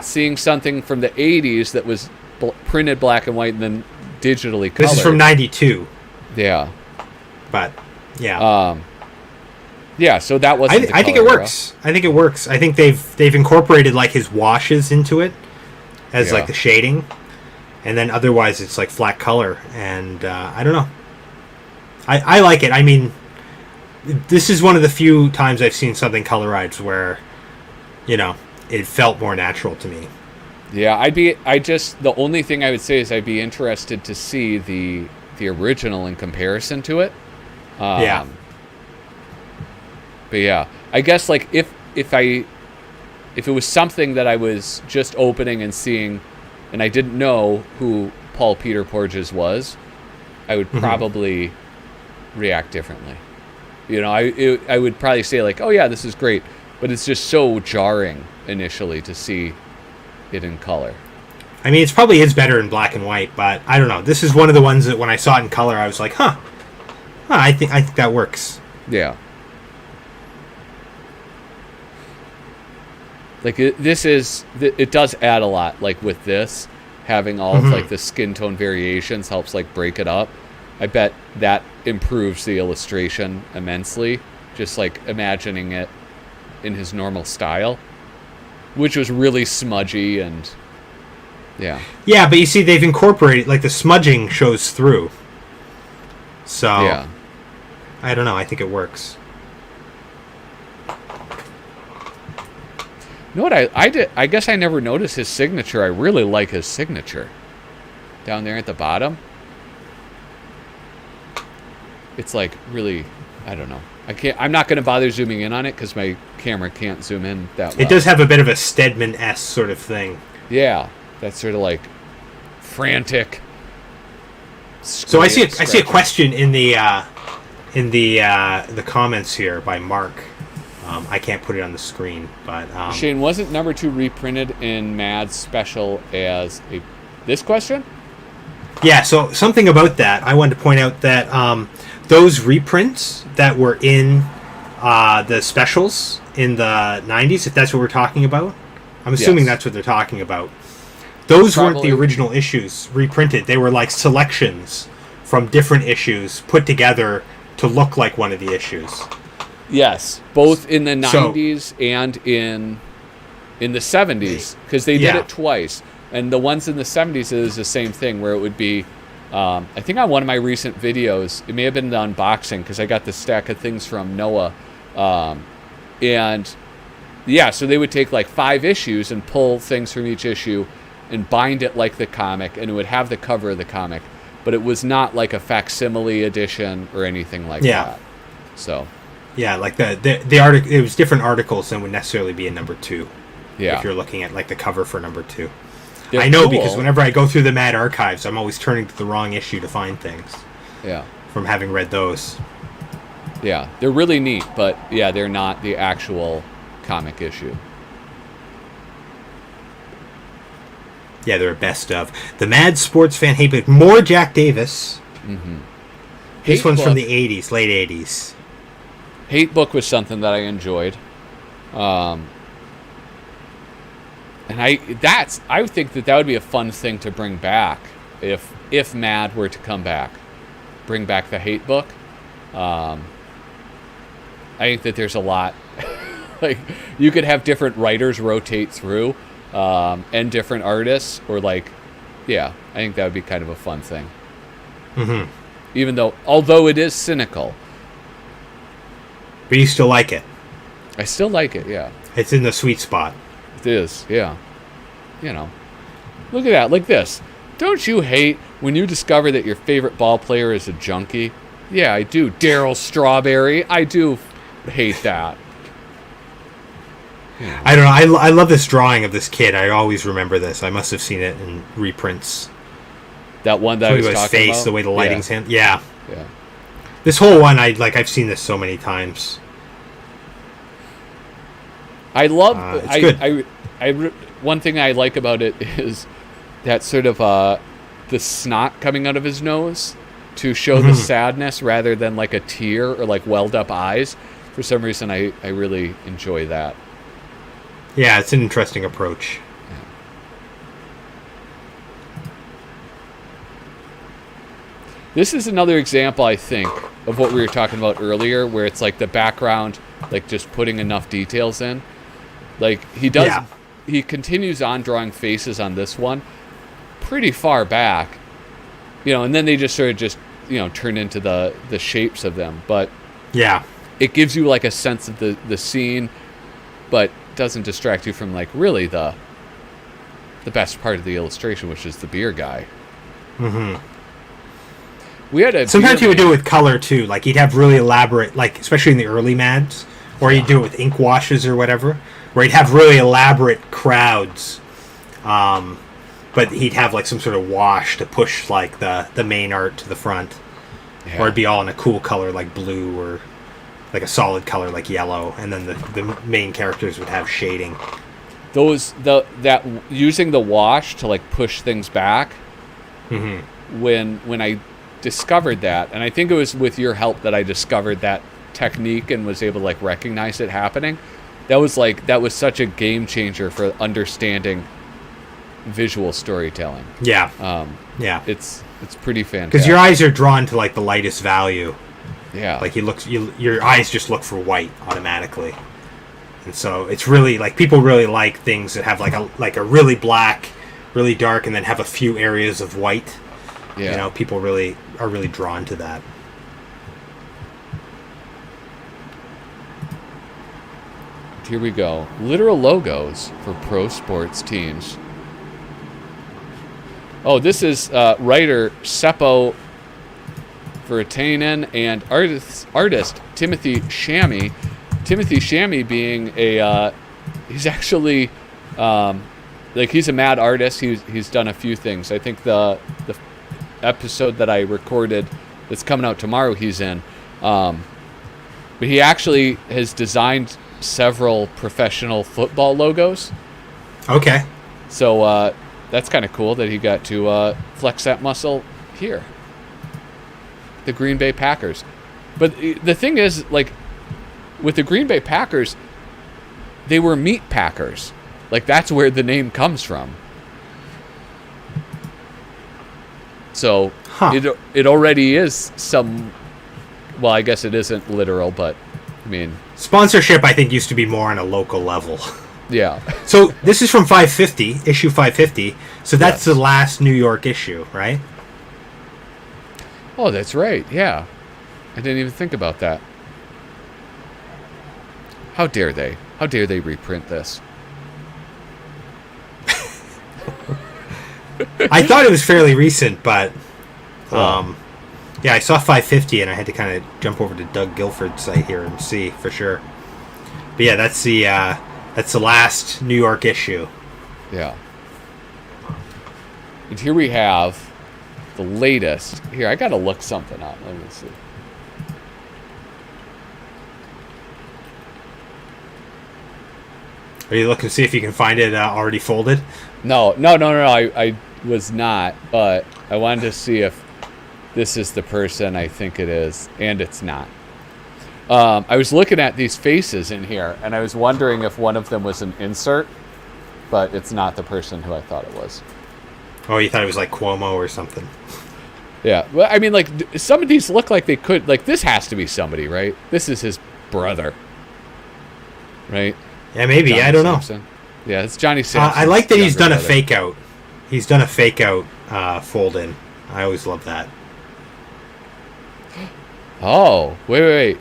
seeing something from the 80s that was printed black and white and then digitally colored. This is from 92. Yeah. But yeah. So that was. I think it works. I think it works. I think they've incorporated like his washes into it as like the shading, and then otherwise it's like flat color. And I don't know. I like it. I mean, this is one of the few times I've seen something colorized where, you know, it felt more natural to me. Yeah, the only thing I would say is I'd be interested to see the original in comparison to it. But yeah, I guess like if it was something that I was just opening and seeing, and I didn't know who Paul Peter Porges was, I would probably react differently. You know, I would probably say like, oh yeah, this is great, but it's just so jarring initially to see it in color. I mean, it probably is better in black and white, but I don't know. This is one of the ones that when I saw it in color, I was like, I think that works. Yeah. Like it does add a lot. Like with this, having all of like the skin tone variations helps like break it up. I bet that improves the illustration immensely. Just like imagining it in his normal style, which was really smudgy and yeah. Yeah, but you see, they've incorporated, like, the smudging shows through. So, Yeah. I don't know. I think it works. You know what I did? I guess I never noticed his signature. I really like his signature down there at the bottom. It's like really, I don't know. I'm not going to bother zooming in on it because my camera can't zoom in that well. It does have a bit of a Stedman-esque sort of thing. Yeah, that's sort of like frantic. So I see a question in the comments here by Mark. I can't put it on the screen, but Shane, wasn't number 2 reprinted in Mad's special as this question? Yeah, so something about that. I wanted to point out that those reprints that were in the specials in the 90s, if that's what we're talking about, I'm assuming that's what they're talking about. Those weren't the original issues reprinted. They were like selections from different issues put together to look like one of the issues. Yes, both in the 90s and in the 70s, because they did it twice. And the ones in the 70s is the same thing, where it would be, I think on one of my recent videos, it may have been the unboxing, because I got the stack of things from Noah. And yeah, so they would take like 5 issues and pull things from each issue and bind it like the comic, and it would have the cover of the comic. But it was not like a facsimile edition or anything like that. So... yeah, like the article, it was different articles than would necessarily be in number 2. Yeah. If you're looking at like the cover for number 2. They're I know cool. because whenever I go through the Mad Archives, I'm always turning to the wrong issue to find things. Yeah. From having read those. Yeah, they're really neat, but yeah, they're not the actual comic issue. Yeah, they're a best of. The Mad Sports Fan Hate Book. More Jack Davis. Mm-hmm. This one's from the 80s, late 80s. Hate Book was something that I enjoyed. And I think that would be a fun thing to bring back if Mad were to come back. Bring back the Hate Book. I think that there's a lot. Like, you could have different writers rotate through, and different artists, or like, yeah, I think that would be kind of a fun thing. Mm-hmm. Although it is cynical. But you still like it. I still like it, yeah. It's in the sweet spot. It is, yeah. You know. Look at that, like this. Don't you hate when you discover that your favorite ball player is a junkie? Yeah, I do. Daryl Strawberry. I do hate that. Yeah. I don't know. I love this drawing of this kid. I always remember this. I must have seen it in reprints. That one that I was talking about? His face, the way the lighting's hand. Yeah. Yeah. This whole one, I've seen this so many times. I love. It's good. One thing I like about it is that sort of the snot coming out of his nose to show the sadness rather than like a tear or like welled up eyes. For some reason, I really enjoy that. Yeah, it's an interesting approach. Yeah. This is another example, I think, of what we were talking about earlier, where it's like the background, like just putting enough details in. Like he continues on drawing faces on this one pretty far back, and then they just sort of turn into the shapes of them. But yeah, it gives you like a sense of the scene, but doesn't distract you from like really the best part of the illustration, which is the beer guy. Mm-hmm. We had sometimes he would do it with color too. Like he'd have really elaborate, like especially in the early Mads, or he'd do it with ink washes or whatever, where he'd have really elaborate crowds, but he'd have like some sort of wash to push like the main art to the front, or it'd be all in a cool color like blue or like a solid color like yellow, and then the main characters would have shading. That using the wash to like push things back. Mm-hmm. When I discovered that, and I think it was with your help that I discovered that technique and was able to like recognize it happening. that was such a game changer for understanding visual storytelling. Yeah. Yeah. It's pretty fantastic. Because your eyes are drawn to like the lightest value. Yeah. Like your eyes just look for white automatically. And so it's really like people really like things that have like a really black, really dark, and then have a few areas of white. Yeah. You know, people really are really drawn to that. Here we go. Literal logos for pro sports teams. Oh, this is writer Seppo Virtanen and artist Timothy Shammy. Timothy Shammy being he's actually he's a mad artist. He's done a few things. I think the episode that I recorded that's coming out tomorrow he's in. But he actually has designed several professional football logos. Okay. So that's kind of cool that he got to flex that muscle here. The Green Bay Packers. But the thing is, like, with the Green Bay Packers, they were meat packers. Like, that's where the name comes from. So it already is some... Well, I guess it isn't literal, but, I mean... Sponsorship, I think, used to be more on a local level. Yeah. So this is from 550, issue 550. So that's the last New York issue, right? Oh, that's right. Yeah. I didn't even think about that. How dare they? How dare they reprint this? I thought it was fairly recent, but yeah, I saw 550 and I had to kind of jump over to Doug Guilford's site here and see for sure. But yeah, that's the last New York issue. Yeah. And here we have the latest. Here, I gotta look something up. Let me see. Are you looking to see if you can find it already folded? No. I was not, but I wanted to see if this is the person I think it is, and it's not. I was looking at these faces in here, and I was wondering if one of them was an insert, but it's not the person who I thought it was. Oh, you thought it was like Cuomo or something? Yeah, well, I mean, like, some of these look like they could, like, this has to be somebody, right? This is his brother, right? Yeah, maybe. Johnny I don't Sampson. know. Yeah, it's Johnny Sampson. I like that he's done brother. a fake out. He's done a fake out fold in. I always love that. Oh, wait.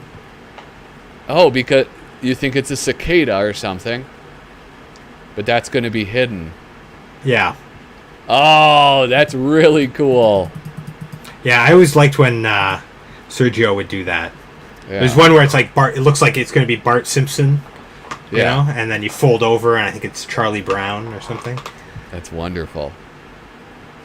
Oh, because you think it's a cicada or something. But that's going to be hidden. Yeah. Oh, that's really cool. Yeah, I always liked when Sergio would do that. Yeah. There's one where it's like Bart. It looks like it's going to be Bart Simpson. You Yeah. know? And then you fold over, and I think it's Charlie Brown or something. That's wonderful.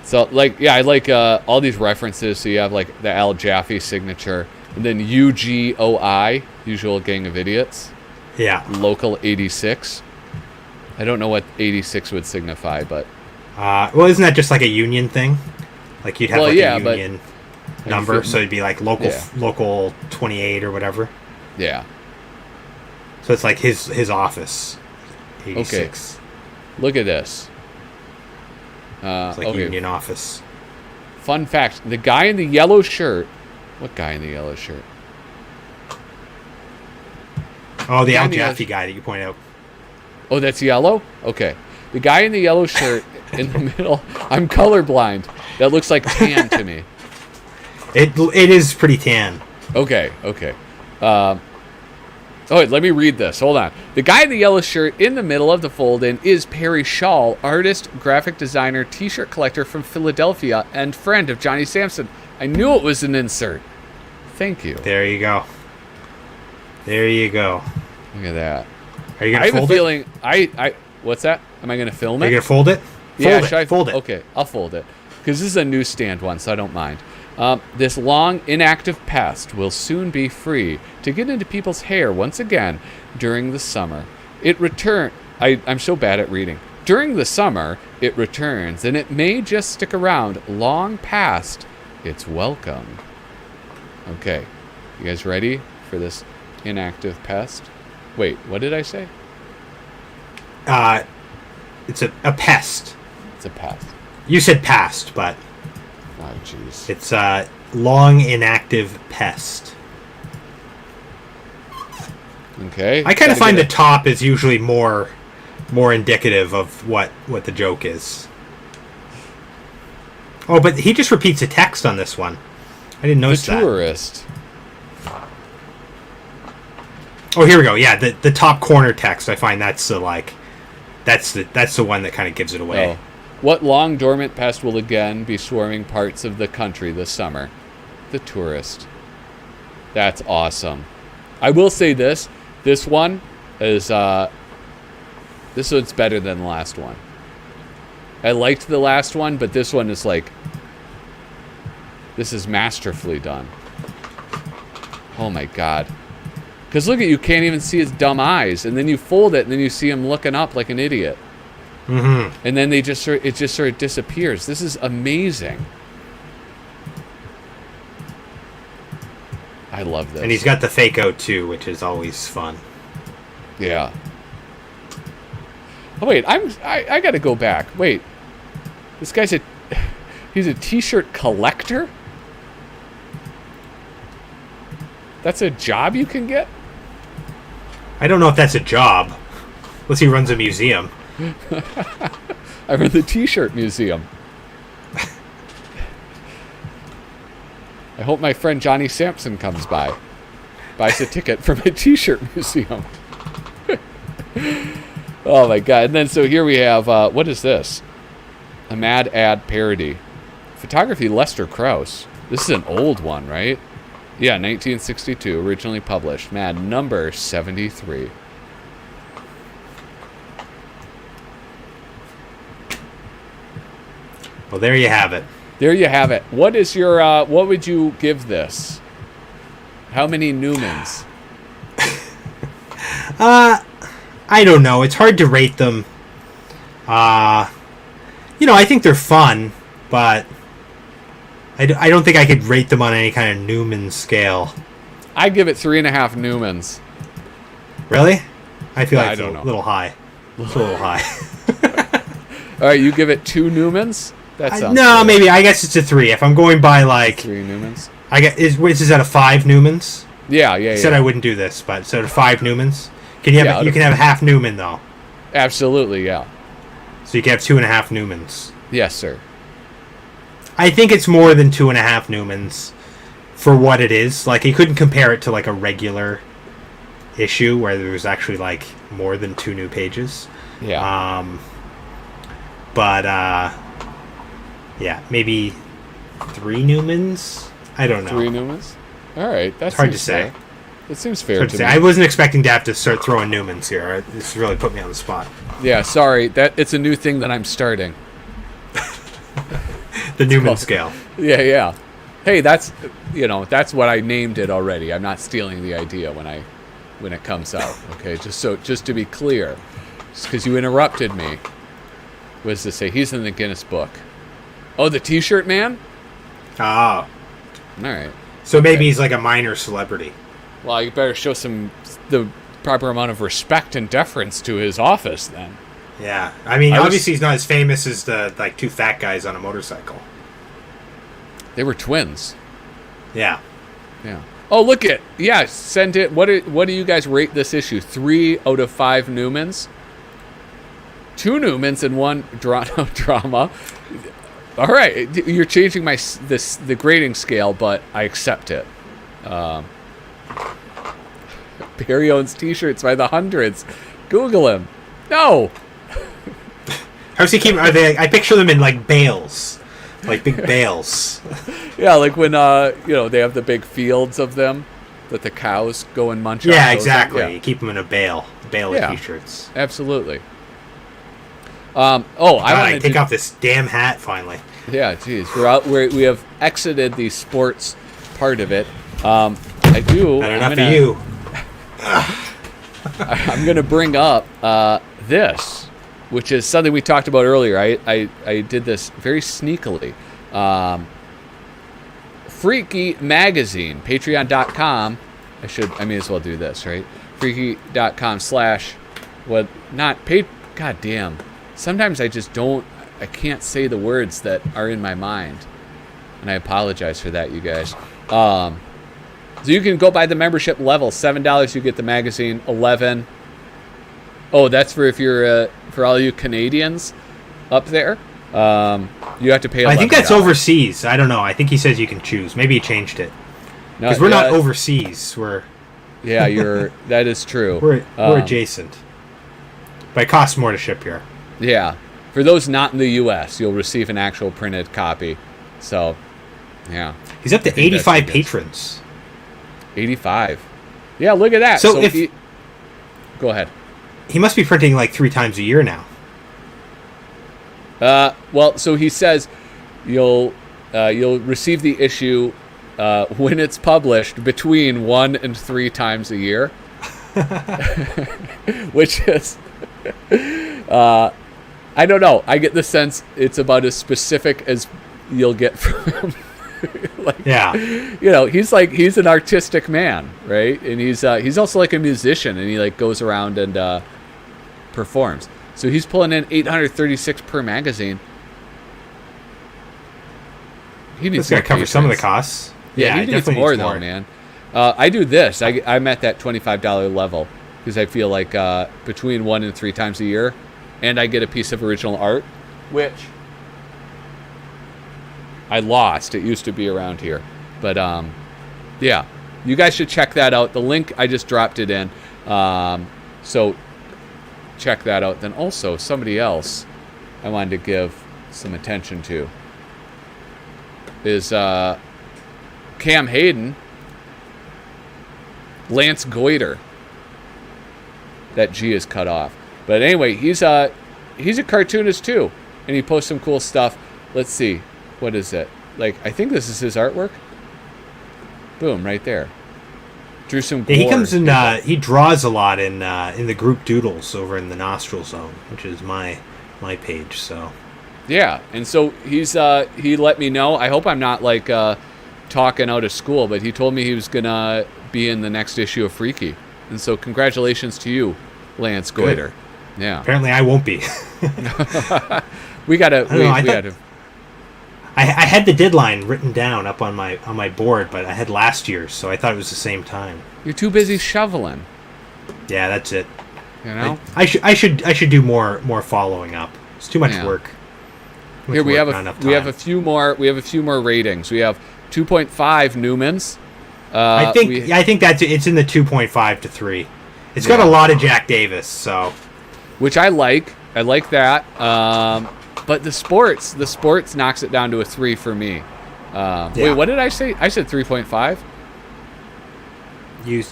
So, like, yeah, I like all these references. So you have, like, the Al Jaffe signature. And then UGOI, Usual Gang of Idiots. Yeah. Local 86. I don't know what 86 would signify, but... Well, isn't that just like a union thing? Like you'd have a union number, so it'd be like local 28 or whatever. Yeah. So it's like his office, 86. Okay. Look at this. It's like union office. Fun fact: the guy in the yellow shirt. What guy in the yellow shirt? Oh, the Al Jaffe guy that you point out. Oh, that's yellow? Okay. The guy in the yellow shirt in the middle. I'm colorblind. That looks like tan to me. It is pretty tan. Okay. Oh, wait, let me read this. Hold on. The guy in the yellow shirt in the middle of the fold-in is Perry Shaw, artist, graphic designer, t-shirt collector from Philadelphia, and friend of Johnny Sampson. I knew it was an insert. Thank you. There you go. Look at that. Are you going to fold it? I have a feeling... What's that? Am I going to film it? Are you going to fold it? Fold it. Okay, I'll fold it. Because this is a newsstand one, so I don't mind. This long, inactive pest will soon be free to get into people's hair once again during the summer. I'm so bad at reading. During the summer, it returns, and it may just stick around long past its welcome. Okay, you guys ready for this inactive pest? Wait, what did I say? It's a pest. It's a pest. You said past, but Oh, jeez. it's a long inactive pest. Okay. I kind of find the top is usually more indicative of what the joke is. Oh, but he just repeats a text on this one. I didn't notice that. The tourist. Oh, here we go. Yeah, the top corner text. I find that's the one that kind of gives it away. Oh. What long dormant pest will again be swarming parts of the country this summer? The tourist. That's awesome. I will say this. This one is this one's better than the last one. I liked the last one, but this one is like, this is masterfully done. Oh my god. Because look at, you can't even see his dumb eyes, and then you fold it, and then you see him looking up like an idiot. Mm-hmm. And then it just sort of disappears. This is amazing. I love this. And he's got the fake out too, which is always fun. Yeah. Oh wait, I gotta go back. Wait, this guy's he's a t-shirt collector? That's a job you can get? I don't know if that's a job, unless he runs a museum. I run the t-shirt museum. I hope my friend Johnny Sampson comes by, buys a ticket for my t-shirt museum. Oh my god. And then so here we have, what is this? A Mad Ad parody. Photography, Lester Krauss. This is an old one, right? Yeah, 1962, originally published. Mad number 73. Well, there you have it. There you have it. What is your, what would you give this? How many Newmans? I don't know. It's hard to rate them. I think they're fun, but I don't think I could rate them on any kind of Newman scale. I give it 3.5 Newmans. Really? I feel like I it's don't a know. little high. It's a little high. All right, you give it 2 Newmans? That sounds no, good. maybe. I guess it's a 3. If I'm going by like 3 Newmans? I guess is that a 5 Newmans? Yeah. I said I wouldn't do this, but so 5 Newmans. Can you have you can have half Newman though? Absolutely, yeah. So you can have 2.5 Newmans. Yes, sir. I think it's more than 2.5 Newmans for what it is. Like, you couldn't compare it to like a regular issue where there was actually like more than 2 new pages. Yeah. Yeah, maybe 3 Newmans. I don't know. 3 Newmans? All right, that's hard to say. It seems fair to me. I wasn't expecting to have to start throwing Newmans here. This really put me on the spot. Yeah, sorry. It's a new thing that I'm starting. The Newman scale. Yeah. Hey, that's what I named it already. I'm not stealing the idea when it comes out. Okay, just to be clear, just because you interrupted me, was to say he's in the Guinness Book. Oh, the T-shirt man. Oh. All right. So maybe he's like a minor celebrity. Well, you better show the proper amount of respect and deference to his office then. Yeah, I mean, obviously he's not as famous as the 2 fat guys on a motorcycle. They were twins. Yeah. Oh, look it. Yeah, send it. What do you guys rate this issue? 3 out of 5 Newmans. 2 Newmans and 1 drama. All right, you're changing the grading scale, but I accept it. Barry owns T-shirts by the hundreds. Google him. No. How's he keep? Are they? I picture them in like bales, like big bales. Yeah, like when they have the big fields of them that the cows go and munch on. Yeah, exactly. Yeah. You keep them in a bale of T-shirts. Absolutely. I want to take off this damn hat finally. Yeah, geez, we have exited the sports part of it. I do. Better not for you. I'm going to bring up this, which is something we talked about earlier. I did this very sneakily. Freaky Magazine, patreon.com. I may as well do this, right? Freaky.com / what, not God damn. Sometimes I can't say the words that are in my mind. And I apologize for that, you guys. So you can go by the membership level. $7, you get the magazine. $11. Oh, that's for if you're for all you Canadians up there. You have to pay $11. I think that's overseas. I don't know. I think he says you can choose. Maybe he changed it. Because we're not overseas. That is true. We're adjacent. But it costs more to ship here. Yeah. For those not in the U.S., you'll receive an actual printed copy. So, yeah. He's up to 85 patrons. 85. Yeah, look at that. So go ahead. He must be printing like 3 times a year now. Well, so he says you'll receive the issue when it's published between 1 and 3 times a year, which is I don't know. I get the sense it's about as specific as you'll get from he's an artistic man, right? And he's also like a musician, and he like goes around and performs. So he's pulling in $836 per magazine. He needs to cover some of the costs. Yeah, he needs more though, man. I do this. I'm at that $25 level because I feel like between 1 and 3 times a year, and I get a piece of original art, which I lost. It used to be around here, but yeah, you guys should check that out. The link, I just dropped it in, so check that out. Then also somebody else I wanted to give some attention to is Cam Hayden, Lance Goiter. That G is cut off. But anyway, he's a cartoonist too, and he posts some cool stuff. Let's see, what is it? Like, I think this is his artwork. Boom, right there. Drew some. Yeah, he comes in. He draws a lot in the group doodles over in the Nostril Zone, which is my page. So. Yeah, and so he let me know. I hope I'm not like talking out of school, but he told me he was gonna be in the next issue of Freaky, and so congratulations to you, Lance Goiter. Good. Yeah. Apparently, I won't be. we gotta. I had the deadline written down up on my board, but I had last year's, so I thought it was the same time. You're too busy shoveling. Yeah, that's it. You know, I should do more following up. It's too much work. Here we have a few more ratings. We have 2.5 Newmans. I think it's in the 2.5 to 3. It's got a lot of Jack Davis, so which I like. I like that. But the sports knocks it down to a 3 for me. Wait, what did I say? I said 3.5. You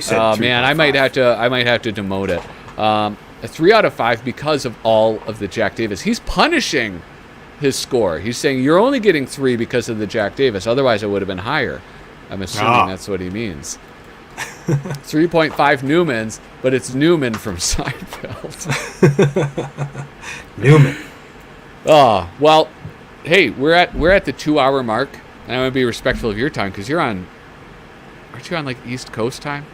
said. Oh man, I might have to demote it. A 3 out of 5 because of all of the Jack Davis. He's punishing his score. He's saying you're only getting 3 because of the Jack Davis. Otherwise, it would have been higher. I'm assuming that's what he means. 3.5 Newmans, but it's Newman from Seinfeld. Newman. Oh, well, hey, we're at the 2-hour mark, and I want to be respectful of your time because aren't you on like East Coast time?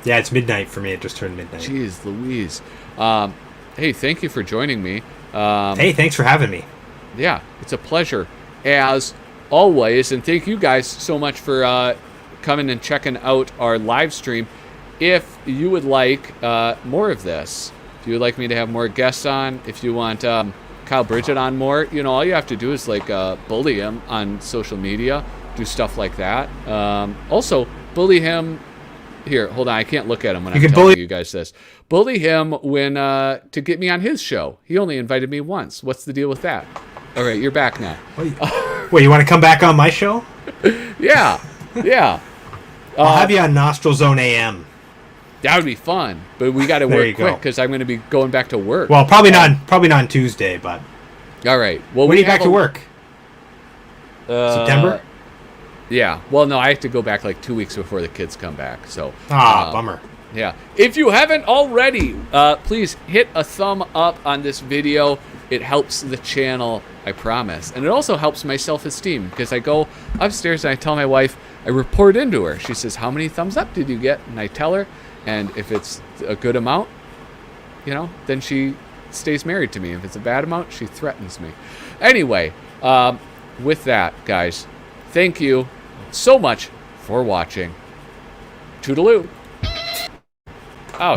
Yeah, it's midnight for me. It just turned midnight. Jeez Louise. Hey, thank you for joining me. Hey, thanks for having me. Yeah, it's a pleasure as always, and thank you guys so much for coming and checking out our live stream. If you would like more of this, if you would like me to have more guests on, if you want Kyle Bridgett on more, all you have to do is like bully him on social media, do stuff like that. Also, bully him. Here, hold on, I can't look at him when I'm telling you guys this. Bully him when to get me on his show. He only invited me once. What's the deal with that? All right, you're back now. Wait, you want to come back on my show? Yeah. I'll have you on Nostril Zone AM. That would be fun, but we got to work quick because I'm going to be going back to work. Well, probably not on Tuesday, but. All right. Well, when are you back to work? September? Yeah. Well, no, I have to go back like 2 weeks before the kids come back. So. Bummer. Yeah. If you haven't already, please hit a thumb up on this video. It helps the channel, I promise. And it also helps my self-esteem because I go upstairs and I tell my wife, I report into her. She says, how many thumbs up did you get? And I tell her. And if it's a good amount, then she stays married to me. If it's a bad amount, she threatens me. Anyway, with that, guys, thank you so much for watching. Toodaloo. Oh.